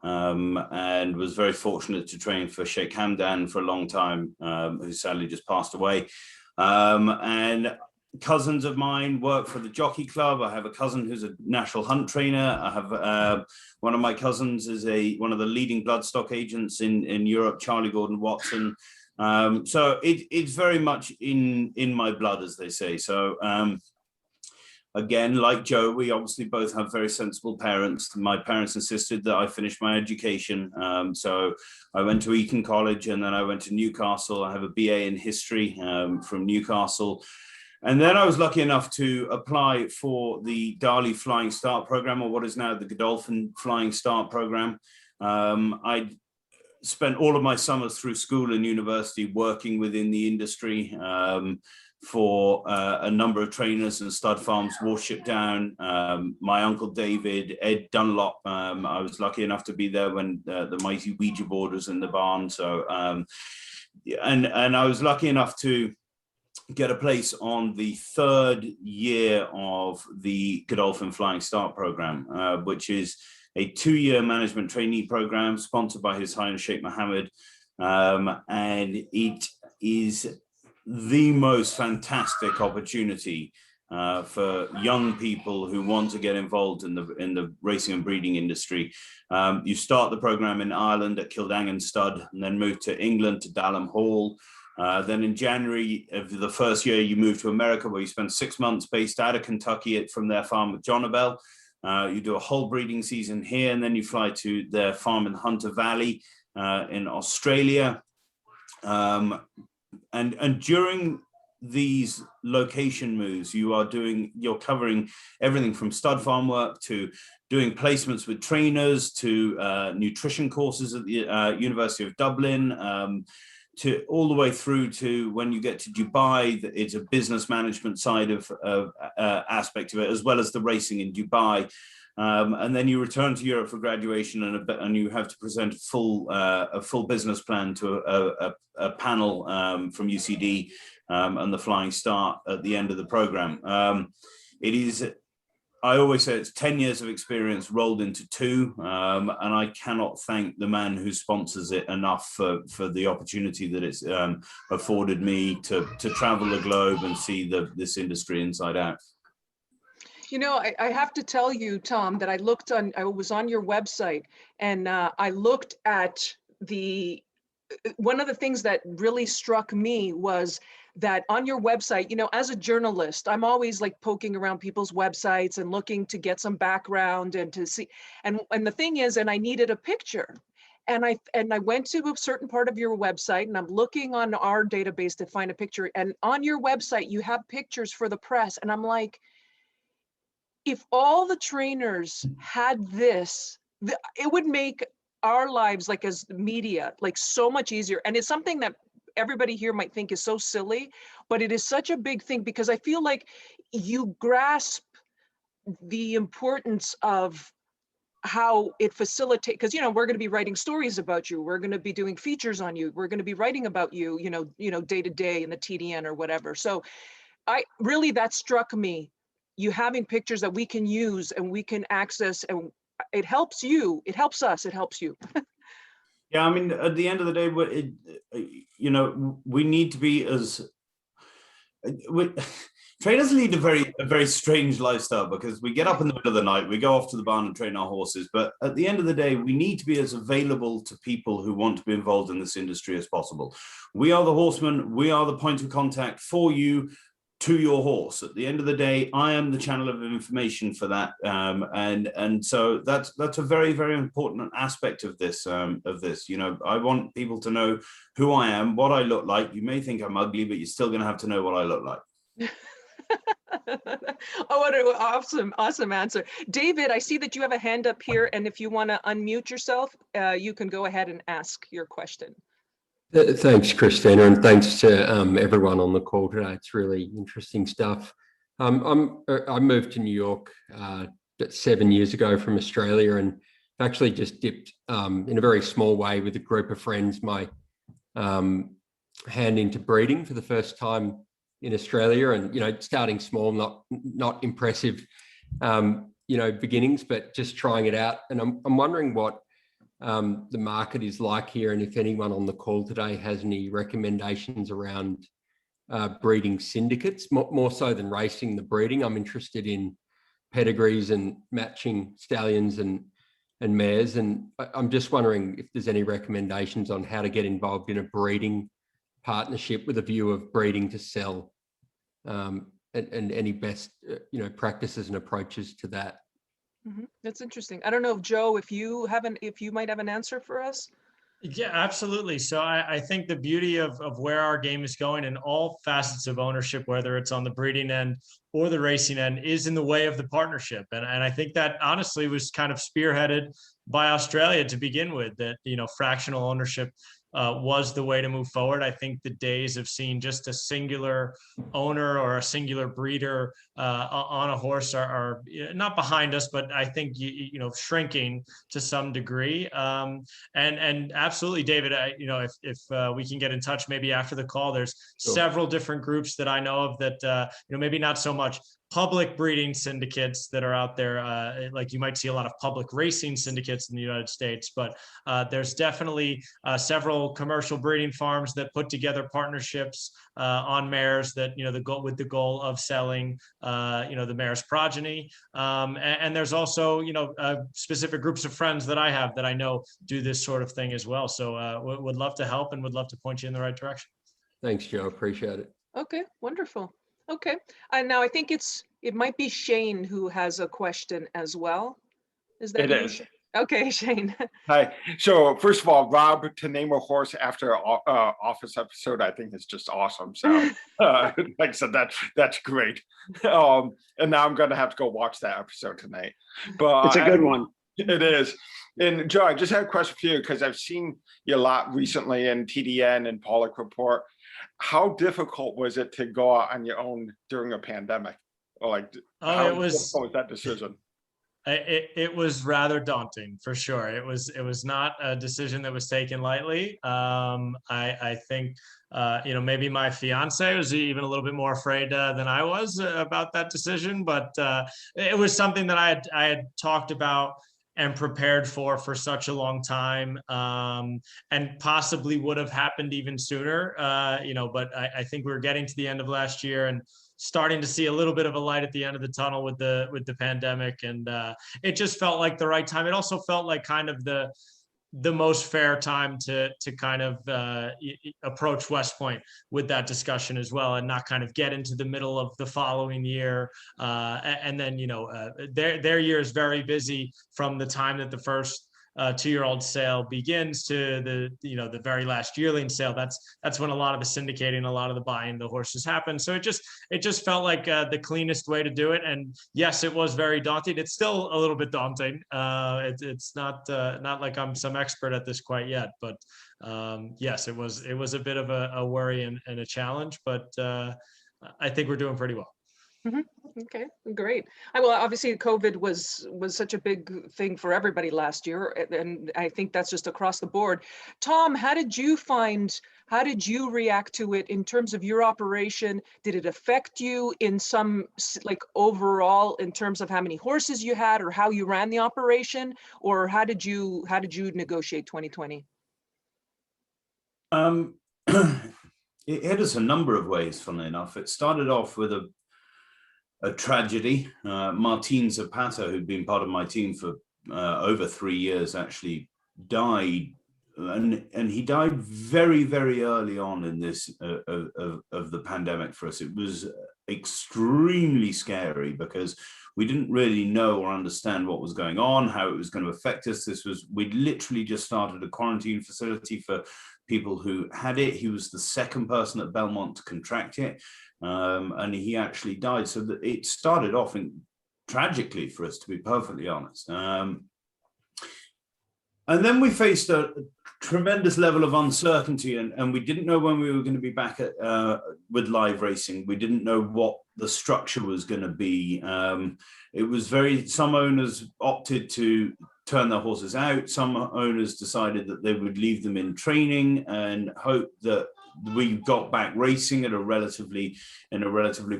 and was very fortunate to train for Sheikh Hamdan for a long time, who sadly just passed away. And cousins of mine work for the Jockey Club. I have a cousin who's a national hunt trainer. I have one of my cousins is one of the leading bloodstock agents in Europe, Charlie Gordon Watson. So it's very much in my blood, as they say. So again, like Joe, we obviously both have very sensible parents. My parents insisted that I finish my education. So I went to Eton College, and then I went to Newcastle. I have a BA in history from Newcastle. And then I was lucky enough to apply for the Dali Flying Start program, or what is now the Godolphin Flying Start program. I spent all of my summers through school and university working within the industry for a number of trainers and stud farms, Warship Down, my uncle David, Ed Dunlop. I was lucky enough to be there when the mighty Ouija board was in the barn. So, and I was lucky enough to get a place on the third year of the Godolphin Flying Start program, which is a 2-year management trainee program sponsored by His Highness Sheikh Mohammed. And it is the most fantastic opportunity for young people who want to get involved in the racing and breeding industry. You start the program in Ireland at Kildangan Stud, and then move to England to Dalham Hall. Then in January of the first year, you move to America, where you spend 6 months based out of Kentucky from their farm at Jonabell. You do a whole breeding season here, and then you fly to their farm in Hunter Valley in Australia. And during these location moves, you're covering everything from stud farm work to doing placements with trainers to nutrition courses at the University of Dublin, to all the way through to when you get to Dubai. It's a business management side of aspect of it, as well as the racing in Dubai. And then you return to Europe for graduation, and you have to present a full business plan to a panel from UCD and the Flying Start at the end of the program. It is, I always say, it's 10 years of experience rolled into 2, and I cannot thank the man who sponsors it enough for the opportunity that it's afforded me to travel the globe and see this industry inside out. You know, I have to tell you, Tom, that I was on your website, and I looked at one of the things that really struck me was that on your website, you know, as a journalist, I'm always like poking around people's websites and looking to get some background and to see, and the thing is, and I needed a picture. And I went to a certain part of your website, and I'm looking on our database to find a picture. And on your website, you have pictures for the press. And I'm like, if all the trainers had this, it would make our lives, like as media, like so much easier. And it's something that everybody here might think is so silly, but it is such a big thing, because I feel like you grasp the importance of how it facilitates, because, you know, we're going to be writing stories about you, we're going to be doing features on you, we're going to be writing about you, you know, day to day in the TDN or whatever. So that struck me, you having pictures that we can use and we can access, and it helps you, it helps us, it helps you. Yeah, I mean, at the end of the day, you know, we need to be trainers lead a very strange lifestyle, because we get up in the middle of the night, we go off to the barn and train our horses. But at the end of the day, we need to be as available to people who want to be involved in this industry as possible. We are the horsemen, we are the point of contact for you, to your horse. At the end of the day, I am the channel of information for that, and so that's a very, very important aspect of this. You know, I want people to know who I am, what I look like. You may think I'm ugly, but you're still going to have to know what I look like. Oh, what an awesome answer. David, I see that you have a hand up here, and if you want to unmute yourself, you can go ahead and ask your question. Thanks, Christina, and thanks to everyone on the call today. It's really interesting stuff. I moved to New York 7 years ago from Australia, and actually just dipped in a very small way with a group of friends my hand into breeding for the first time in Australia. And, you know, starting small, not impressive, you know, beginnings, but just trying it out. And I'm wondering what the market is like here, and if anyone on the call today has any recommendations around breeding syndicates, more so than racing the breeding. I'm interested in pedigrees and matching stallions and mares, and I'm just wondering if there's any recommendations on how to get involved in a breeding partnership with a view of breeding to sell, and any best you know, practices and approaches to that. Mm-hmm. That's interesting. I don't know, Joe, if you might have an answer for us. Yeah, absolutely. So I think the beauty of where our game is going in all facets of ownership, whether it's on the breeding end or the racing end, is in the way of the partnership. And I think that honestly was kind of spearheaded by Australia to begin with, that, fractional ownership was the way to move forward. I think the days of seeing just a singular owner or a singular breeder on a horse are not behind us, but I think, shrinking to some degree. And absolutely, David, if we can get in touch maybe after the call, there's several different groups that I know of that, maybe not so much public breeding syndicates that are out there. Like you might see a lot of public racing syndicates in the United States, but there's definitely several commercial breeding farms that put together partnerships on mares that, with the goal of selling, the mare's progeny. And there's also, specific groups of friends that I have that I know do this sort of thing as well. So would love to help and would love to point you in the right direction. Thanks, Joe. Appreciate it. Okay, wonderful. Okay, and now I think it might be Shane who has a question as well. Is that It you? is. Okay, Shane. Hi. So first of all, Rob, to name a horse after an Office episode, I think is just awesome. So like I said, that's great. And now I'm going to have to go watch that episode tonight. But It's a good one. It is. And Joe, I just had a question for you because I've seen you a lot recently in TDN and Pollock Report. How difficult was it to go out on your own during a pandemic? Or like, how it was difficult was that decision? It was rather daunting, for sure. It was not a decision that was taken lightly. I think maybe my fiance was even a little bit more afraid than I was about that decision, but it was something that I had talked about and prepared for such a long time, and possibly would have happened even sooner. But I think we were getting to the end of last year and starting to see a little bit of a light at the end of the tunnel with the pandemic, and it just felt like the right time. It also felt like kind of the most fair time to kind of approach West Point with that discussion as well, and not kind of get into the middle of the following year. And then, their year is very busy from the time that the first 2-year-old sale begins to the very last yearling sale. That's when a lot of the syndicating, a lot of the buying the horses happen. So it just felt like the cleanest way to do it. And yes, it was very daunting. It's still a little bit daunting. It's not like I'm some expert at this quite yet, but yes, it was a bit of a worry and a challenge, but I think we're doing pretty well. Mm-hmm. Okay, great. Well, obviously COVID was such a big thing for everybody last year, and I think that's just across the board. Tom, how did you react to it in terms of your operation? Did it affect you in some, like, overall in terms of how many horses you had or how you ran the operation, or how did you negotiate 2020? It hit us a number of ways, funnily enough. It started off with a tragedy. Martin Zapata, who'd been part of my team for over 3 years, actually died, and he died very, very early on in this of the pandemic for us. It was extremely scary because we didn't really know or understand what was going on, how it was going to affect us. We'd literally just started a quarantine facility for people who had it. He was the second person at Belmont to contract it. And he actually died. So that it started off tragically for us, to be perfectly honest. And then we faced a tremendous level of uncertainty, and we didn't know when we were going to be back with live racing. We didn't know what the structure was going to be. It was some owners opted to turn their horses out. Some owners decided that they would leave them in training and hope that we got back racing in a relatively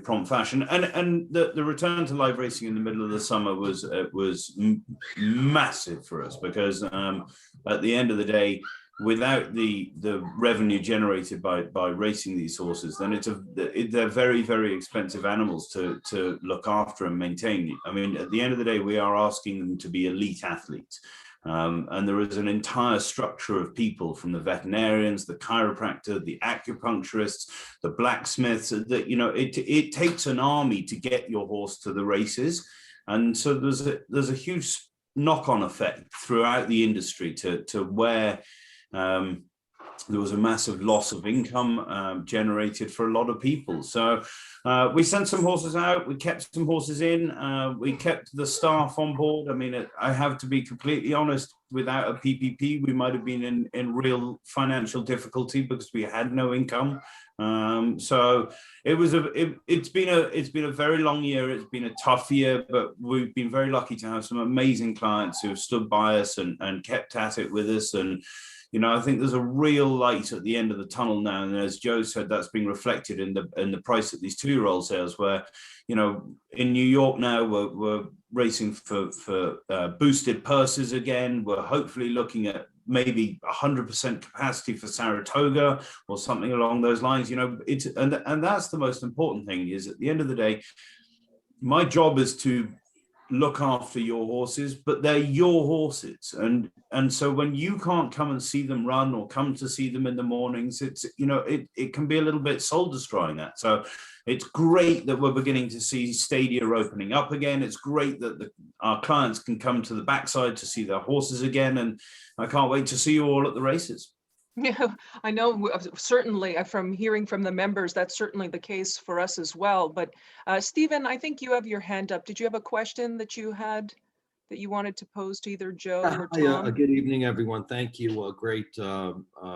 prompt fashion, and the return to live racing in the middle of the summer was massive for us, because at the end of the day, without the revenue generated by racing these horses, then they're very, very expensive animals to look after and maintain. I mean, at the end of the day, we are asking them to be elite athletes. And there is an entire structure of people, from the veterinarians, the chiropractor, the acupuncturists, the blacksmiths, that, it takes an army to get your horse to the races. And so there's a huge knock-on effect throughout the industry to where there was a massive loss of income generated for a lot of people. So we sent some horses out, we kept some horses in, we kept the staff on board. I mean, I have to be completely honest, without a PPP, we might have been in real financial difficulty because we had no income. So it's been a very long year. It's been a tough year, but we've been very lucky to have some amazing clients who have stood by us and kept at it with us. And I think there's a real light at the end of the tunnel now, and as Joe said, that's being reflected in the price of these 2-year-old sales. Where, in New York now, we're racing for boosted purses again. We're hopefully looking at maybe 100% capacity for Saratoga or something along those lines. And that's the most important thing. Is at the end of the day, my job is to look after your horses, but they're your horses, and so when you can't come and see them run or come to see them in the mornings, it's it can be a little bit soul destroying. That so it's great that we're beginning to see stadia opening up again. It's great that our clients can come to the backside to see their horses again, and I can't wait to see you all at the races. Yeah, I know, certainly from hearing from the members, that's certainly the case for us as well. But Stephen, I think you have your hand up. Did you have a question that you had that you wanted to pose to either Joe or Tom? Good evening, everyone. Thank you. A great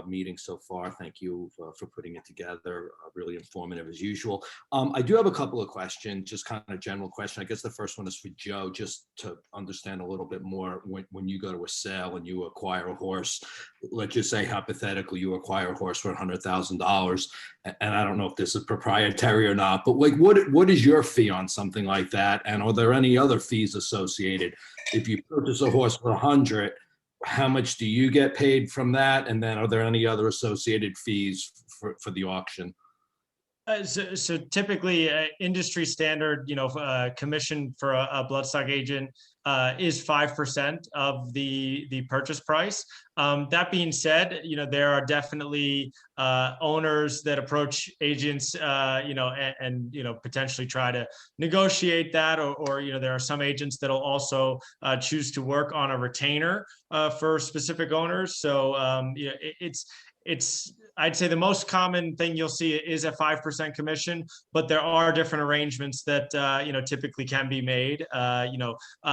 meeting so far. Thank you for putting it together. Really informative as usual. I do have a couple of questions, just kind of general question. I guess the first one is for Joe, just to understand a little bit more. When you go to a sale and you acquire a horse, let's just say hypothetically you acquire a horse for $100,000, and I don't know if this is proprietary or not, but like what is your fee on something like that? And are there any other fees associated? If you purchase a horse for 100, how much do you get paid from that? And then are there any other associated fees for the auction? So typically, industry standard, commission for a bloodstock agent is 5% of the purchase price. That being said, there are definitely owners that approach agents, and potentially try to negotiate that, or there are some agents that'll also choose to work on a retainer for specific owners. So it's I'd say the most common thing you'll see is a 5% commission, but there are different arrangements that typically can be made.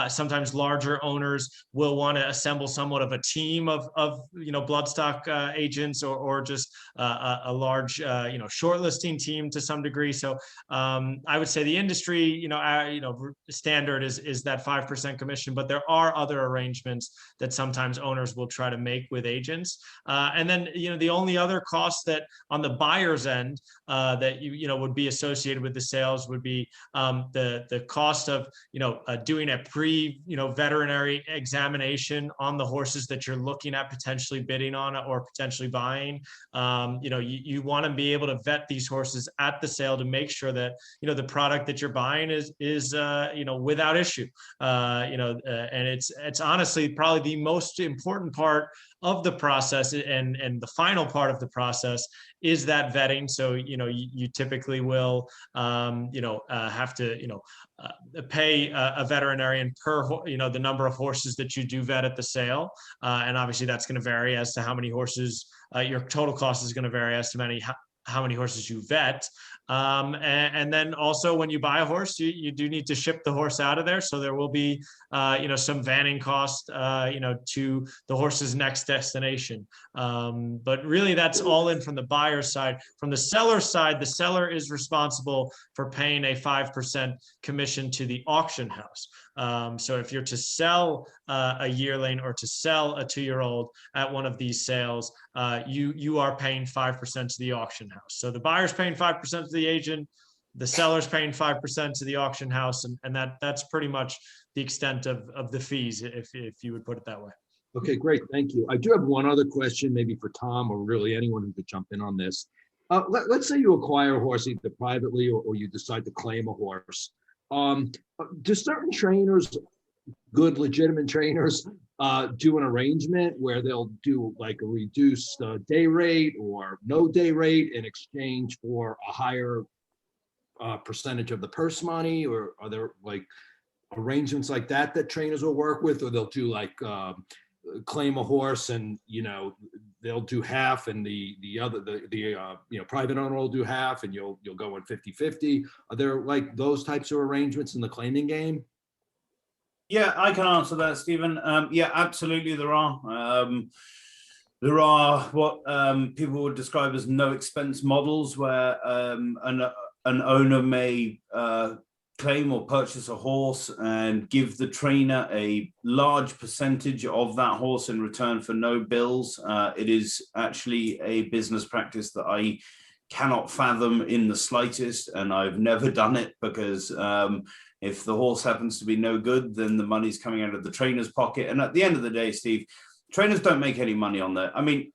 Sometimes larger owners will want to assemble somewhat of a team of bloodstock agents, or just a large shortlisting team to some degree. So I would say the industry standard is that 5% commission, but there are other arrangements that sometimes owners will try to make with agents. And then the only other cost that on the buyer's end that would be associated with the sales would be the cost of doing a veterinary examination on the horses that you're looking at potentially bidding on or potentially buying. You want to be able to vet these horses at the sale to make sure that the product that you're buying is without issue. And it's honestly probably the most important part of the process, and the final part of the process is that vetting. So you typically will have to pay a veterinarian per the number of horses that you do vet at the sale, and obviously that's going to vary as to how many horses. Your total cost is going to vary as to how many horses you vet. And then also when you buy a horse, you do need to ship the horse out of there. So there will be, some vanning cost, to the horse's next destination. But really that's all in from the buyer's side. From the seller's side, the seller is responsible for paying a 5% commission to the auction house. So if you're to sell a yearling or to sell a 2-year-old at one of these sales, you are paying 5% to the auction house. So the buyer's paying 5% to the agent, the seller's paying 5% to the auction house, and that's pretty much the extent of the fees, if you would put it that way. Okay, great, thank you. I do have one other question, maybe for Tom or really anyone who could jump in on this. Let's say you acquire a horse either privately or you decide to claim a horse. Do certain trainers, good legitimate trainers, do an arrangement where they'll do like a reduced day rate or no day rate in exchange for a higher percentage of the purse money? Or are there like arrangements like that trainers will work with, or they'll do like claim a horse and they'll do half and the private owner will do half and you'll go in 50-50? Are there like those types of arrangements in the claiming game? Yeah, I can answer that, Stephen. Yeah, absolutely there are. There are what people would describe as no expense models, where an owner may claim or purchase a horse and give the trainer a large percentage of that horse in return for no bills. It is actually a business practice that I cannot fathom in the slightest, and I've never done it because if the horse happens to be no good, then the money's coming out of the trainer's pocket. And at the end of the day, Steve, trainers don't make any money on that. I mean,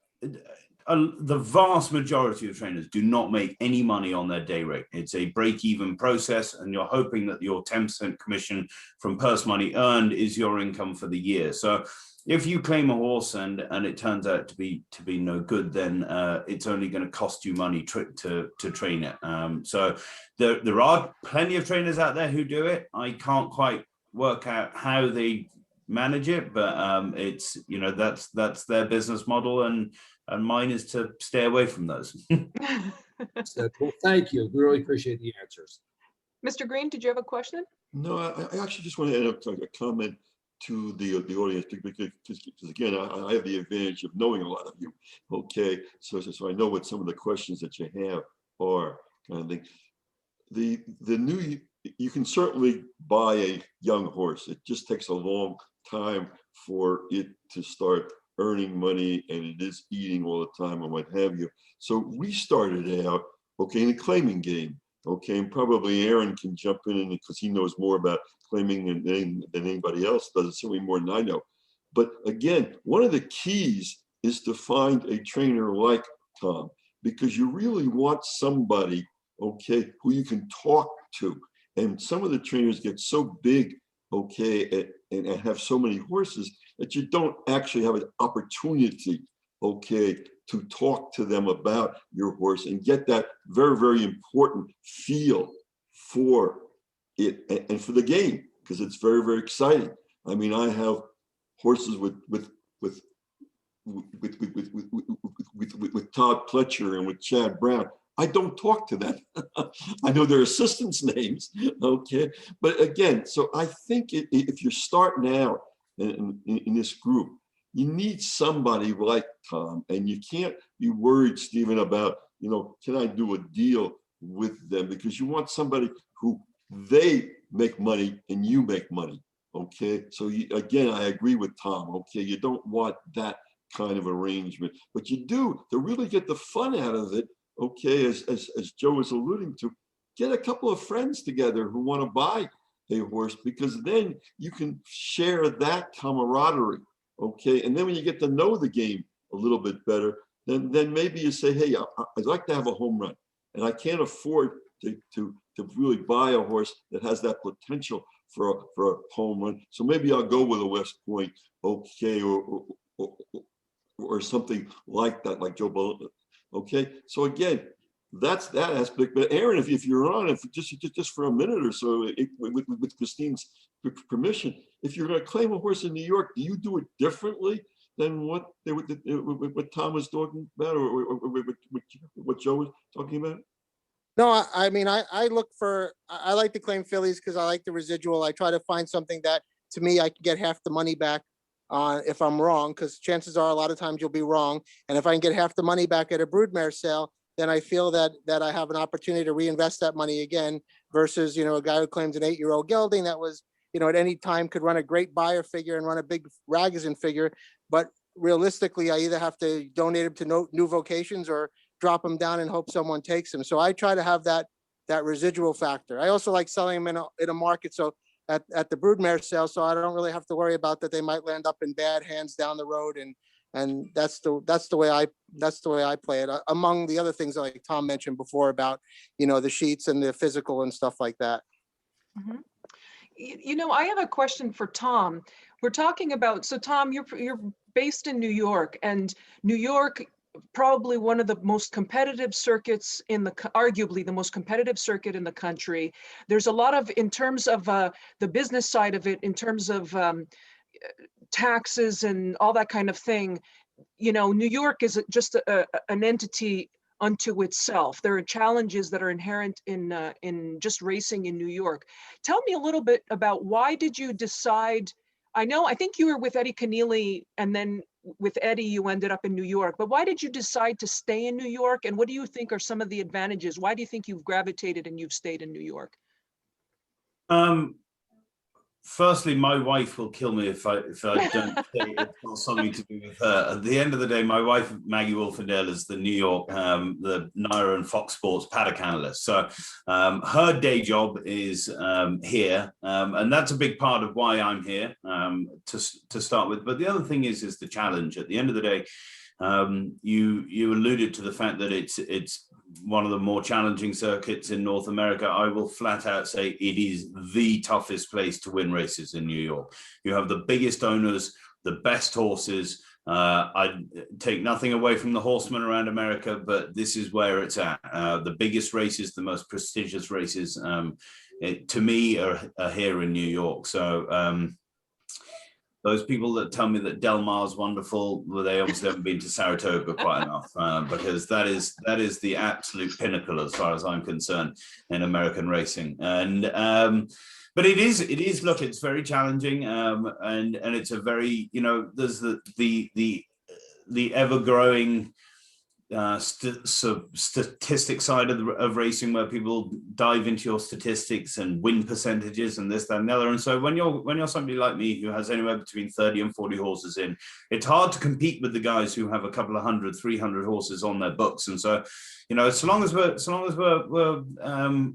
the vast majority of trainers do not make any money on their day rate. It's a break-even process, and you're hoping that your 10% commission from purse money earned is your income for the year. So if you claim a horse and it turns out to be no good, then it's only going to cost you money to train it. So there are plenty of trainers out there who do it. I can't quite work out how they manage it, but it's, you know, that's their business model, and mine is to stay away from those. So, well, thank you. We really appreciate the answers. Mr. Green, did you have a question? No, I actually just want to add a comment to the audience, because again, I have the advantage of knowing a lot of you. Okay, so I know what some of the questions that you have are, kind of thing. The new, you can certainly buy a young horse. It just takes a long time for it to start earning money, and it is eating all the time and what have you. So we started out, okay, in the claiming game. Okay, and probably Aaron can jump in because he knows more about claiming than anybody else does, certainly more than I know. But again, one of the keys is to find a trainer like Tom, because you really want somebody, okay, who you can talk to. And some of the trainers get so big, okay, and have so many horses that you don't actually have an opportunity, okay, to talk to them about your horse and get that very, very important feel for it and for the game, because it's very, very exciting. I mean, I have horses with Todd Pletcher and with Chad Brown. I don't talk to them. I know their assistants' names, okay? But again, so I think if you're starting out in this group, you need somebody like Tom, and you can't be worried, Stephen, about, you know, can I do a deal with them? Because you want somebody who they make money and you make money, okay? So again, I agree with Tom, okay? You don't want that kind of arrangement, but you do, to really get the fun out of it, okay, as Joe was alluding to, get a couple of friends together who want to buy a horse, because then you can share that camaraderie. Okay, and then when you get to know the game a little bit better, then maybe you say, hey, I'd like to have a home run, and I can't afford to really buy a horse that has that potential for a home run. So maybe I'll go with a West Point, okay, or something like that, like Joe Bolton. Okay, so again, that's that aspect. But Aaron, if you're on, if just for a minute or so, with Christine's permission, if you're going to claim a horse in New York, do you do it differently than what Tom was talking about, or what Joe was talking about? No, I mean, I look for, I like to claim fillies because I like the residual. I try to find something that, to me, I can get half the money back if I'm wrong, because chances are a lot of times you'll be wrong. And if I can get half the money back at a broodmare sale, then I feel that I have an opportunity to reinvest that money again, versus, you know, a guy who claims an 8-year-old gelding that was, you know, at any time could run a great buyer figure and run a big Ragozin figure. But realistically, I either have to donate him to new vocations or drop him down and hope someone takes him. So I try to have that residual factor. I also like selling them in a market, so at the broodmare sale, so I don't really have to worry about that they might land up in bad hands down the road. And that's the way I play it, among the other things like Tom mentioned before about, you know, the sheets and the physical and stuff like that. Mm-hmm. You know, I have a question for Tom. We're talking about, so Tom, you're based in New York, and New York, probably one of the most competitive circuits arguably the most competitive circuit in the country. There's a lot of, in terms of the business side of it, in terms of taxes and all that kind of thing, you know, New York is just an entity unto itself. There are challenges that are inherent in just racing in New York. Tell me a little bit about why did you decide? I think you were with Eddie Keneally, and then with Eddie, you ended up in New York. But why did you decide to stay in New York? And what do you think are some of the advantages? Why do you think you've gravitated and you've stayed in New York? Firstly, my wife will kill me if I don't say it's got something to do with her. At the end of the day, my wife, Maggie Wolfendale, is the New York, the Naira and Fox Sports paddock analyst. So her day job is here, and that's a big part of why I'm here to start with. But the other thing is the challenge. At the end of the day, you alluded to the fact that it's one of the more challenging circuits in North America. I will flat out say it is the toughest place to win races in New York. You have the biggest owners, the best horses. I take nothing away from the horsemen around America, but this is where it's at. The biggest races, the most prestigious races, to me, are here in New York. So those people that tell me that Del Mar's wonderful, well, they obviously haven't been to Saratoga quite enough, because that is the absolute pinnacle as far as I'm concerned in American racing. And but it is look, it's very challenging, and it's a very, you know, there's the ever growing statistic side of racing, where people dive into your statistics and win percentages and this, that, and the other. And so when you're somebody like me who has anywhere between 30 and 40 horses in, it's hard to compete with the guys who have a couple of 100, 300 horses on their books. And so, you know, so long as we're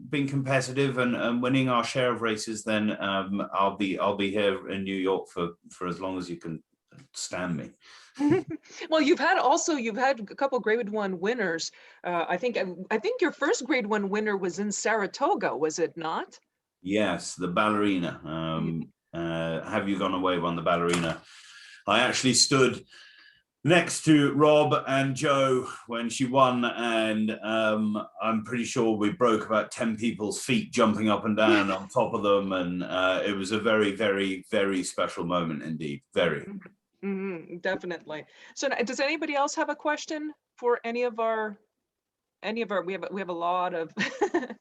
being competitive and winning our share of races, then I'll be here in New York for as long as you can stand me. Well, you've had a couple grade 1 winners. I think your first grade 1 winner was in Saratoga, was it not? Yes, the ballerina. Have You Gone Away won the ballerina. I actually stood next to Rob and Joe when she won, and I'm pretty sure we broke about 10 people's feet jumping up and down on top of them, and it was a very, very, very special moment indeed. Very. Definitely. So does anybody else have a question for any of our, we have a lot of the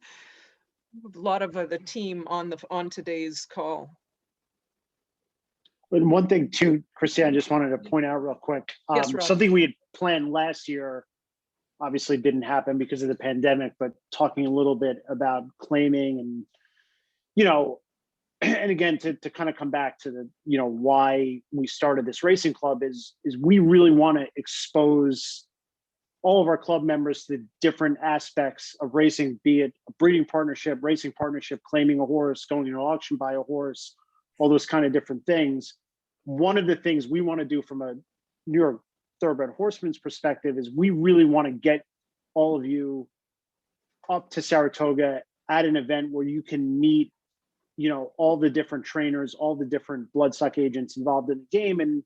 team on today's call. And one thing too, Christine, I just wanted to point out real quick, Yes, Rob. something we had planned last year obviously didn't happen because of the pandemic, but talking a little bit about claiming and, you know, and again, to kind of come back to the, you know, why we started this racing club is we really want to expose all of our club members to the different aspects of racing, be it a breeding partnership, racing partnership, claiming a horse, going to an auction, buy a horse, all those kind of different things. One of the things we want to do from a New York Thoroughbred Horseman's perspective is we really want to get all of you up to Saratoga at an event where you can meet, you know, all the different trainers, all the different bloodstock agents involved in the game, and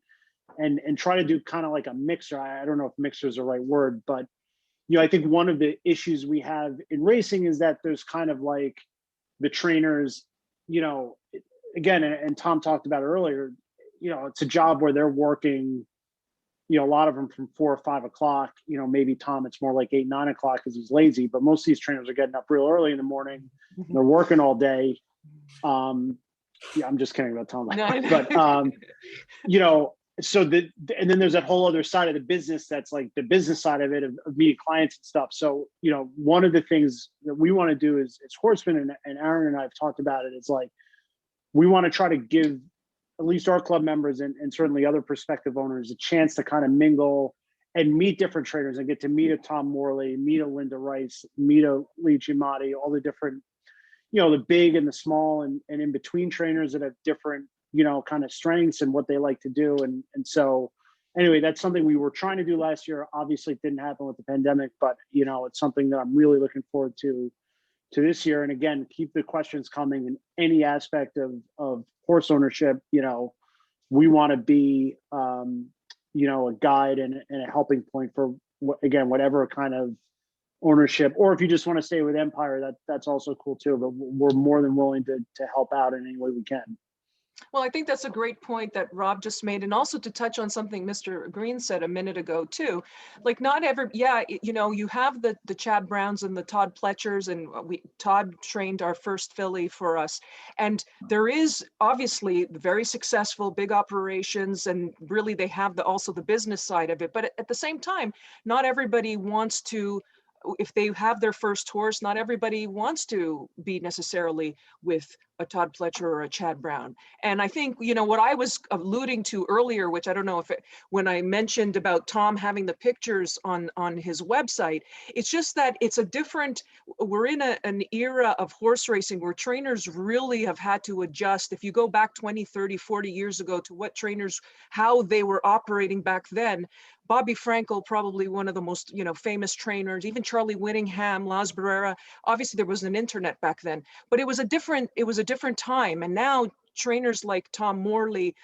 try to do kind of like a mixer. I don't know if mixer is the right word, but, you know, I think one of the issues we have in racing is that there's kind of like the trainers, you know, again, and Tom talked about it earlier, you know, it's a job where they're working, you know, a lot of them from 4 or 5 o'clock, you know, maybe Tom, it's more like 8, 9 o'clock because he's lazy, but most of these trainers are getting up real early in the morning. They're working all day. Yeah, I'm just kidding about Tom, but you know, so and then there's that whole other side of the business that's like the business side of it, of meeting clients and stuff. So, you know, one of the things that we want to do is Horseman, and Aaron and I have talked about it. It's like we want to try to give at least our club members and certainly other prospective owners a chance to kind of mingle and meet different trainers and get to meet a Tom Morley, meet a Linda Rice, meet a Lee Giamatti, all the different, you know, the big and the small and in between trainers that have different, you know, kind of strengths and what they like to do. And so anyway, that's something we were trying to do last year. Obviously it didn't happen with the pandemic, but, you know, it's something that I'm really looking forward to this year. And again, keep the questions coming in any aspect of horse ownership. You know, we want to be, you know, a guide and a helping point for, again, whatever kind of ownership, or if you just want to stay with Empire, that's also cool too. But we're more than willing to help out in any way we can. Well, I think that's a great point that Rob just made. And also to touch on something Mr. Green said a minute ago too, like not every, yeah, you know, you have the Chad Browns and the Todd Pletchers, and Todd trained our first filly for us. And there is obviously very successful big operations, and really they have also the business side of it. But at the same time, not everybody wants to, if they have their first horse, not everybody wants to be necessarily with a Todd Pletcher or a Chad Brown. And I think, you know, what I was alluding to earlier, which I don't know if when I mentioned about Tom having the pictures on his website, it's just that it's a different, we're in an era of horse racing where trainers really have had to adjust. If you go back 20, 30, 40 years ago to what trainers, how they were operating back then, Bobby Frankel, probably one of the most, you know, famous trainers, even Charlie Whittingham, Las Barrera. Obviously there was an internet back then, but it was a different time. And now trainers like Tom Morley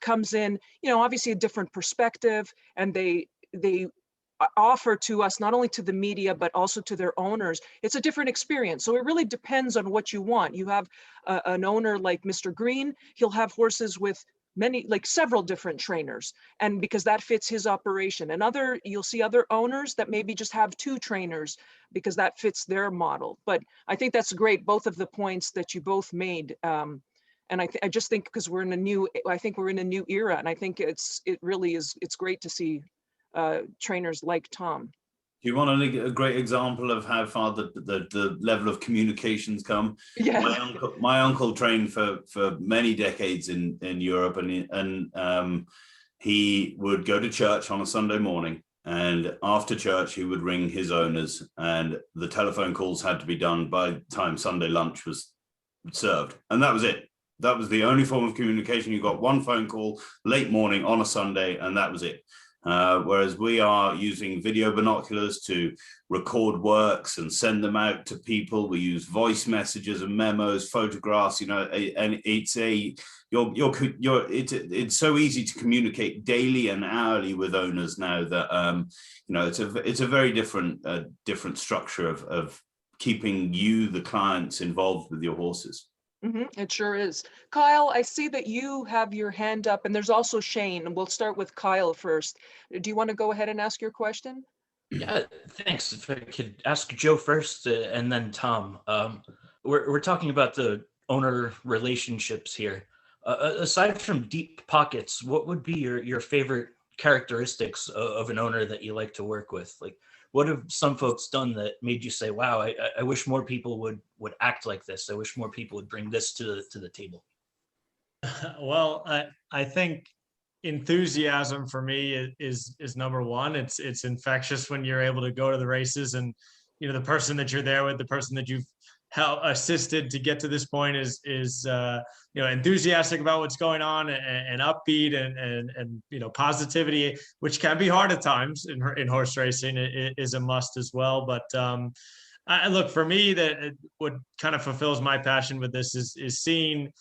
comes in, you know, obviously a different perspective, and they offer to us, not only to the media, but also to their owners. It's a different experience. So it really depends on what you want. You have an owner like Mr. Green, he'll have horses with many, like several different trainers, and because that fits his operation. And you'll see other owners that maybe just have 2 trainers because that fits their model. But I think that's great, both of the points that you both made. And I just think because we're in a new era, and I think it's great to see trainers like Tom. Do you want a great example of how far the level of communications come? Yeah. My uncle trained for many decades in Europe, and he would go to church on a Sunday morning, and after church he would ring his owners, and the telephone calls had to be done by the time Sunday lunch was served, and that was it. That was the only form of communication. You got one phone call late morning on a Sunday, and that was it. Whereas we are using video binoculars to record works and send them out to people. We use voice messages and memos, photographs, you know, and it's so easy to communicate daily and hourly with owners now that you know, it's a very different structure of keeping you, the clients, involved with your horses. It sure is. Kyle, I see that you have your hand up, and there's also Shane, and we'll start with Kyle first. Do you want to go ahead and ask your question? Yeah, thanks. If I could ask Joe first and then Tom. We're talking about the owner relationships here. Aside from deep pockets, what would be your favorite characteristics of an owner that you like to work with? Like, what have some folks done that made you say, wow, I wish more people would act like this. I wish more people would bring this to the table. Well, I think enthusiasm for me is number one. It's infectious when you're able to go to the races, and, you know, the person that you're there with, the person that you've assisted to get to this point is you know, enthusiastic about what's going on, and upbeat, and you know, positivity, which can be hard at times in horse racing, is a must as well. But I look, for me, that what kind of fulfills my passion with this is seeing,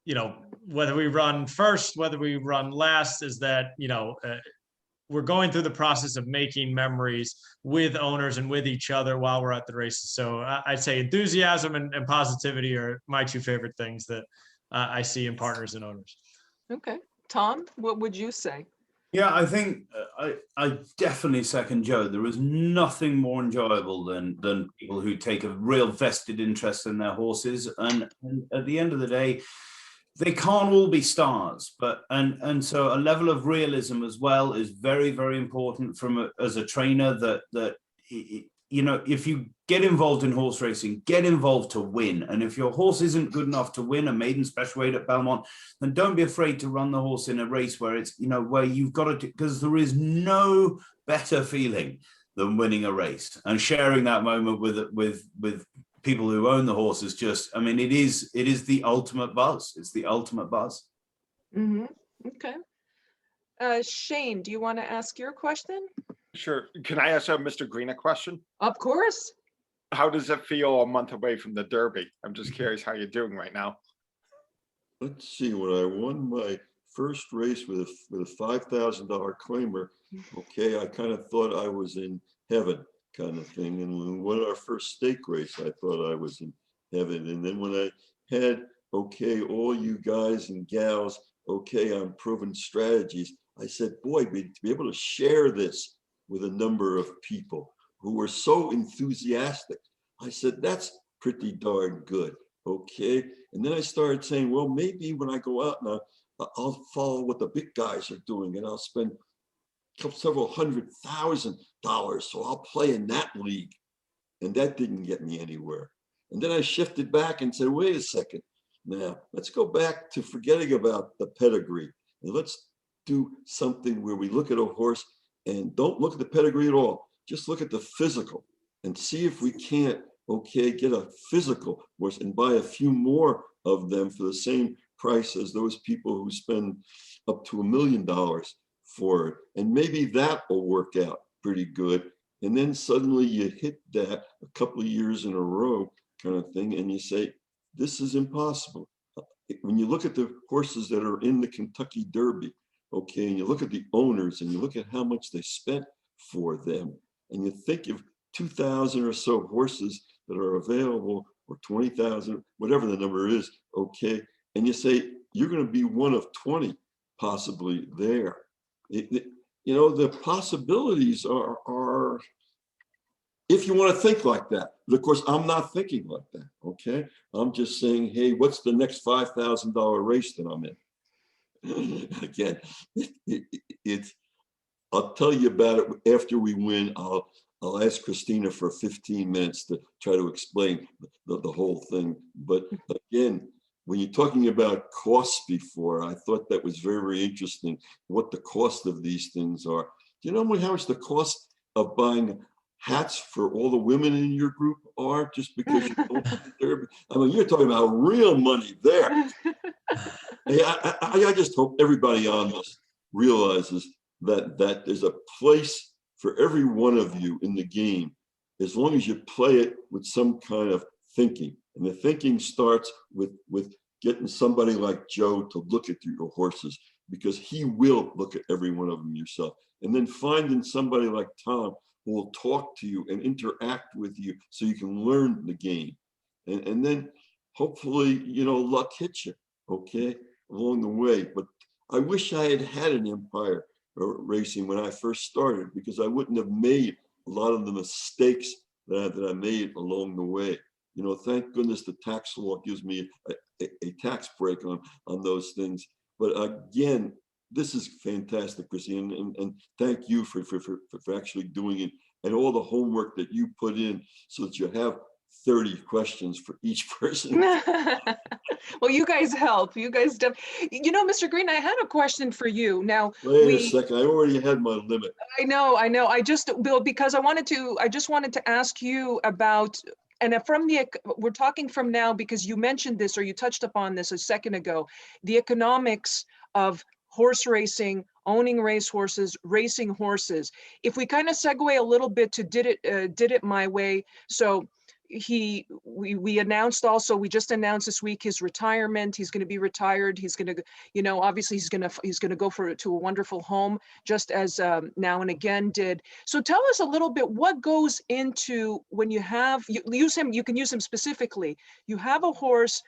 you know, whether we run first, whether we run last, is that, you know, we're going through the process of making memories with owners and with each other while we're at the races. So I'd say enthusiasm and positivity are my 2 favorite things that I see in partners and owners. Okay. Tom, what would you say? Yeah, I think I definitely second Joe. There is nothing more enjoyable than people who take a real vested interest in their horses. And at the end of the day, they can't all be stars, but and so a level of realism as well is very, very important as a trainer, that you know, if you get involved in horse racing, get involved to win. And if your horse isn't good enough to win a maiden special weight at Belmont, then don't be afraid to run the horse in a race where it's, you know, where you've got to, because there is no better feeling than winning a race and sharing that moment with people who own the horses. Just, I mean, it is the ultimate buzz. It's the ultimate buzz. Okay. Shane, do you want to ask your question? Sure. Can I ask Mr. Green a question? Of course. How does it feel a month away from the Derby? I'm just curious how you're doing right now. Let's see, when I won my first race with a $5,000 claimer, okay, I kind of thought I was in heaven, kind of thing. And when we won our first stake race, I thought I was in heaven. And then when I had okay, all you guys and gals, okay, on proven strategies. I said, boy, to be able to share this with a number of people who were so enthusiastic. I said, that's pretty darn good, okay? And then I started saying, well, maybe when I go out and I'll follow what the big guys are doing, and I'll spend several $100,000, so I'll play in that league. And that didn't get me anywhere. And then I shifted back and said, wait a second. Now, let's go back to forgetting about the pedigree. And let's do something where we look at a horse and don't look at the pedigree at all. Just look at the physical and see if we can't, okay, get a physical horse and buy a few more of them for the same price as those people who spend up to $1 million for it. And maybe that will work out pretty good. And then suddenly you hit that a couple of years in a row kind of thing, and you say, this is impossible. When you look at the horses that are in the Kentucky Derby, okay, and you look at the owners and you look at how much they spent for them, and you think of 2,000 or so horses that are available, or 20,000, whatever the number is, okay, and you say, you're going to be one of 20 possibly there. You know, the possibilities are, if you want to think like that. But of course, I'm not thinking like that, okay? I'm just saying, hey, what's the next $5,000 race that I'm in? Again, I'll tell you about it after we win. I'll ask Christina for 15 minutes to try to explain the whole thing. But again, when you're talking about costs before, I thought that was very, very interesting, what the cost of these things are. Do you know how much the cost of buying hats for all the women in your group are, just because you don't do the Derby? I mean, you're talking about real money there. Hey, I just hope everybody on this realizes that there's a place for every one of you in the game, as long as you play it with some kind of thinking. And the thinking starts with getting somebody like Joe to look at your horses, because he will look at every one of them yourself. And then finding somebody like Tom who will talk to you and interact with you so you can learn the game. And then hopefully, you know, luck hits you, okay, along the way. But I wish I had an Empire racing when I first started, because I wouldn't have made a lot of the mistakes that I made along the way. You know, thank goodness the tax law gives me a tax break on those things. But again, this is fantastic, Christine, and thank you for actually doing it, and all the homework that you put in so that you have 30 questions for each person. Well, you guys help. You guys do. You know, Mr. Green, I had a question for you. Now, wait a second. I already had my limit. I know. I just, Bill, because I just wanted to ask you about, and we're talking from now because you mentioned this, or you touched upon this a second ago, the economics of horse racing, owning racehorses, racing horses. If we kind of segue a little bit to did it my way. So we announced also, we just announced this week his retirement. He's going to be retired. He's going to, you know, obviously he's going to go to a wonderful home, just as Now and Again did. So tell us a little bit what goes into when you use him. You can use him specifically. You have a horse,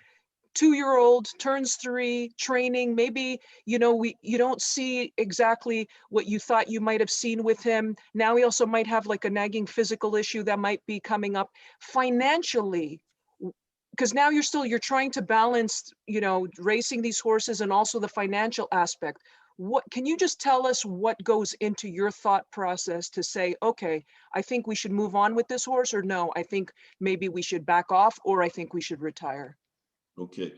2-year-old, turns 3, training, maybe, you know, you don't see exactly what you thought you might have seen with him. Now he also might have like a nagging physical issue that might be coming up financially, because now you're trying to balance, you know, racing these horses and also the financial aspect. What can you just tell us what goes into your thought process to say, okay, I think we should move on with this horse, or no, I think maybe we should back off, or I think we should retire? Okay,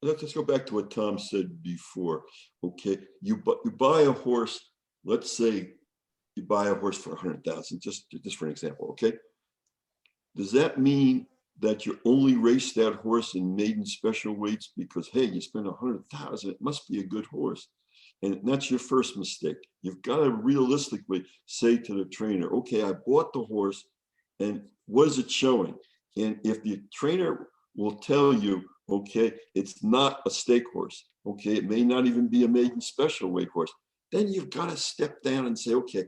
let's go back to what Tom said before. Okay, you buy a horse. Let's say you buy a horse for 100,000, just for an example. Okay, does that mean that you only race that horse in maiden special weights because, hey, you spent 100,000, it must be a good horse? And that's your first mistake. You've got to realistically say to the trainer, okay, I bought the horse, and what is it showing? And if the trainer will tell you, okay, it's not a stake horse, okay, it may not even be a maiden special weight horse, then you've got to step down and say, okay,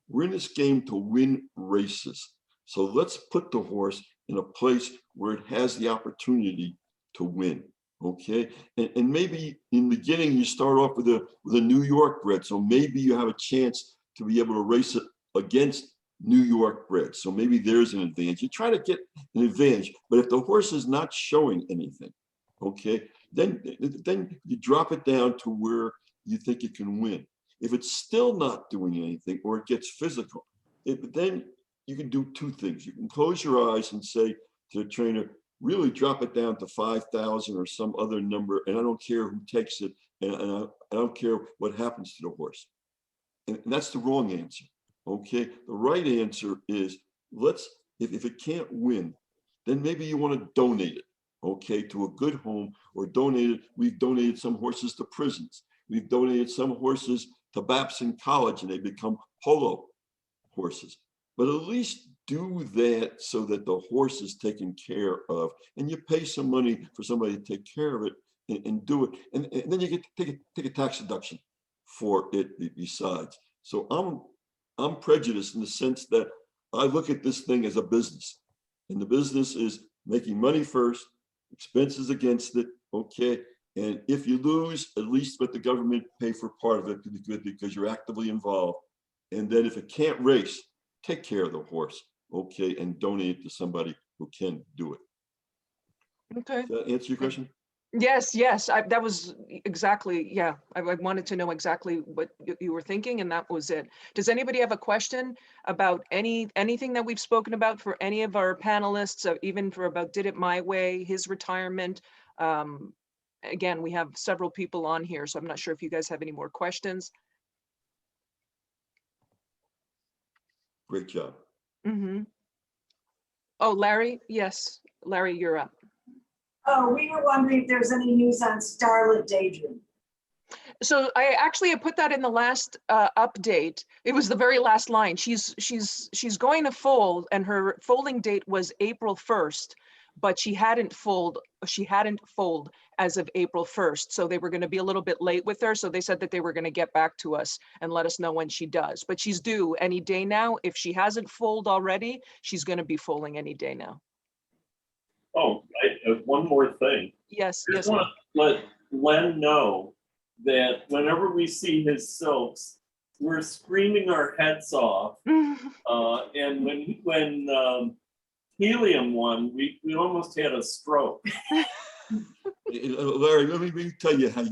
we're in this game to win races. So let's put the horse in a place where it has the opportunity to win, Okay, and maybe in the beginning you start off with a New York bred, so maybe you have a chance to be able to race it against New York bred. So maybe there's an advantage. You try to get an advantage, but if the horse is not showing anything, okay, then you drop it down to where you think you can win. If it's still not doing anything or it gets physical, then you can do two things. You can close your eyes and say to the trainer, really drop it down to 5,000 or some other number, and I don't care who takes it, and I don't care what happens to the horse. And that's the wrong answer. Okay, the right answer is if it can't win, then maybe you want to donate it, okay, to a good home, or donate it. We've donated some horses to prisons. We've donated some horses to Babson College, and they become polo horses. But at least do that so that the horse is taken care of, and you pay some money for somebody to take care of it and do it, and then you get to take a tax deduction for it besides. So I'm prejudiced in the sense that I look at this thing as a business, and the business is making money first, expenses against it, okay? And if you lose, at least let the government pay for part of it because you're actively involved. And then if it can't race, take care of the horse, okay, and donate it to somebody who can do it. Okay. Does that answer your question? Yes, that was exactly, yeah. I wanted to know exactly what you were thinking, and that was it. Does anybody have a question about anything that we've spoken about for any of our panelists, even for about Did It My Way, his retirement? Again, we have several people on here, so I'm not sure if you guys have any more questions. Great job. Mm-hmm. Oh, Larry, yes, Larry, you're up. Oh, we were wondering if there's any news on Starlet Daydream. So I put that in the last update. It was the very last line. She's going to fold, and her folding date was April 1st, but she hadn't fold as of April 1st. So they were going to be a little bit late with her. So they said that they were going to get back to us and let us know when she does. But she's due any day now. If she hasn't foaled already, she's going to be foaling any day now. Oh, one more thing. Yes, I yes. want to let Len know that whenever we see his silks, we're screaming our heads off. And when Helium won, we almost had a stroke. Larry, let me tell you how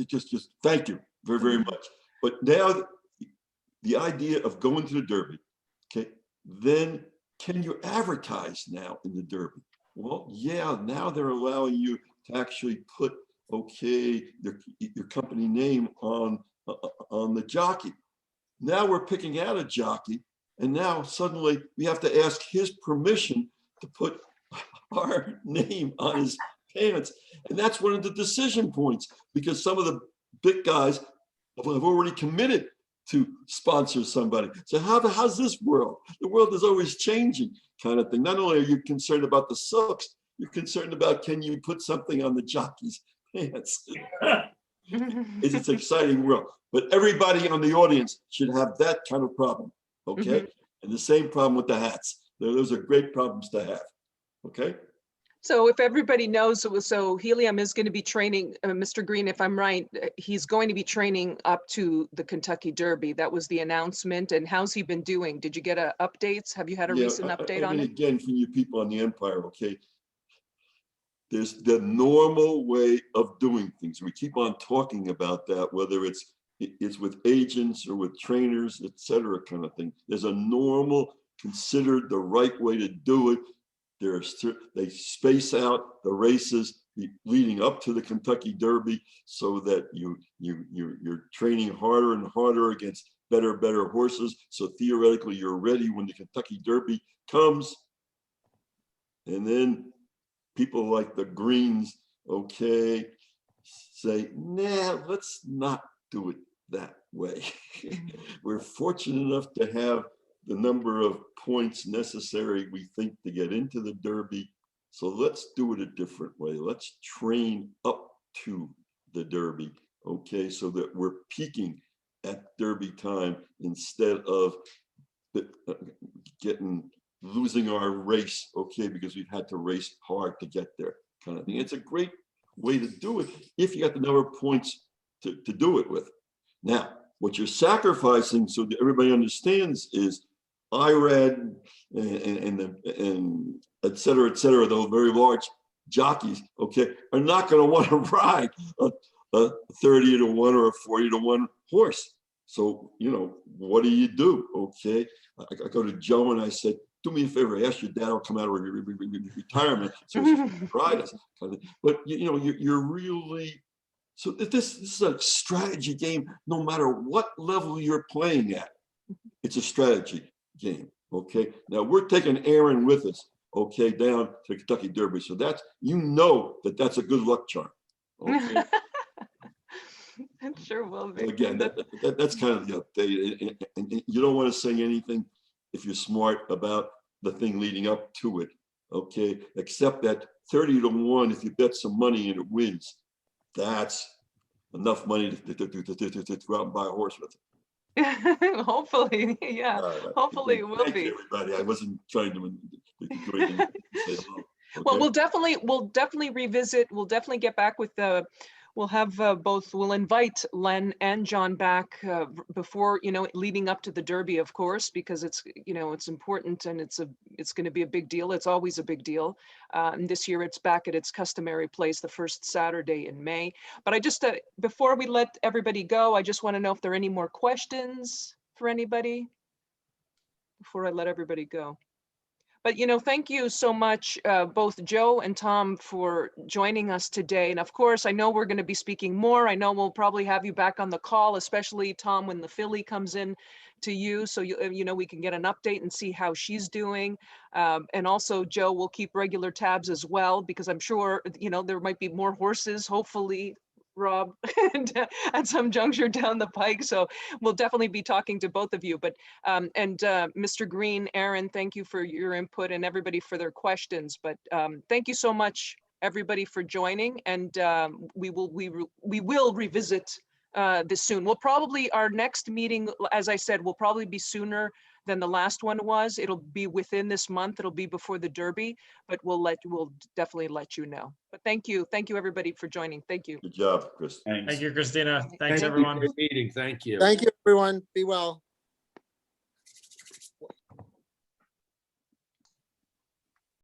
just thank you very, very much. But now the idea of going to the Derby, okay, then can you advertise now in the Derby? Well, yeah, now they're allowing you to actually put, okay, your company name on the jockey. Now we're picking out a jockey, and now suddenly we have to ask his permission to put our name on his pants. And that's one of the decision points, because some of the big guys have already committed to sponsor somebody. So how's this world? The world is always changing, kind of thing. Not only are you concerned about the silks, you're concerned about, can you put something on the jockey's pants? It's an exciting world. But everybody on the audience should have that kind of problem, okay? And the same problem with the hats. Those are great problems to have, okay? So if everybody knows, so Helium is going to be training, Mr. Green, if I'm right, he's going to be training up to the Kentucky Derby. That was the announcement. And how's he been doing? Did you get updates? Have you had a recent update on it? Again, from you people on the Empire, okay, there's the normal way of doing things. We keep on talking about that, whether it's with agents or with trainers, et cetera, kind of thing. There's a normal, considered the right way to do it. They space out the races leading up to the Kentucky Derby so that you're training harder and harder against better horses. So theoretically, you're ready when the Kentucky Derby comes. And then people like the Greens, okay, say, nah, let's not do it that way. We're fortunate enough to have the number of points necessary, we think, to get into the Derby. So let's do it a different way. Let's train up to the Derby, okay, so that we're peaking at Derby time instead of losing our race, okay, because we've had to race hard to get there, kind of thing. It's a great way to do it if you got the number of points to do it with. Now, what you're sacrificing, so that everybody understands, is IRAD and et cetera, those very large jockeys, okay, are not going to want to ride a 30-to-1 or a 40-to-1 horse. So, you know, what do? Okay, I go to Joe and I said, do me a favor, ask your dad, I'll come out of retirement so he can ride us. But, you know, you're really, so this is a strategy game, no matter what level you're playing at. It's a strategy game, okay? Now, we're taking Aaron with us, okay, down to Kentucky Derby. So that's, you know, that's a good luck charm, okay? It sure will be. Again, that's kind of the update. And you don't want to say anything if you're smart about the thing leading up to it, okay? Except that 30-to-1, if you bet some money and it wins, that's enough money to go out and buy a horse with it. Hopefully, yeah. Right. Hopefully it will Thank be. you, everybody. I wasn't trying to do anything to say hello. Well, Okay? we'll definitely revisit. We'll definitely get back with the. We'll have we'll invite Len and John back before, you know, leading up to the Derby, of course, because it's, you know, it's important and it's going to be a big deal. It's always a big deal. And this year it's back at its customary place, the first Saturday in May. But I just, before we let everybody go, I just want to know if there are any more questions for anybody before I let everybody go. But, you know, thank you so much, both Joe and Tom, for joining us today. And of course, I know we're going to be speaking more. I know we'll probably have you back on the call, especially Tom, when the filly comes in to you. So, you know, we can get an update and see how she's doing. And also, Joe, we'll keep regular tabs as well, because I'm sure, you know, there might be more horses, hopefully, Rob, and, at some juncture down the pike. So we'll definitely be talking to both of you. But Mr. Green, Aaron, thank you for your input and everybody for their questions. But thank you so much, everybody, for joining. And we will revisit this soon. We'll probably, our next meeting, as I said, will probably be sooner than the last one was. It'll be within this month. It'll be before the Derby, but we'll definitely let you know. But thank you everybody for joining. Thank you. Good job, Chris. Thank you, Christina. Thanks, Thank you. everyone. Great meeting. Thank you. Thank you, everyone. Be well.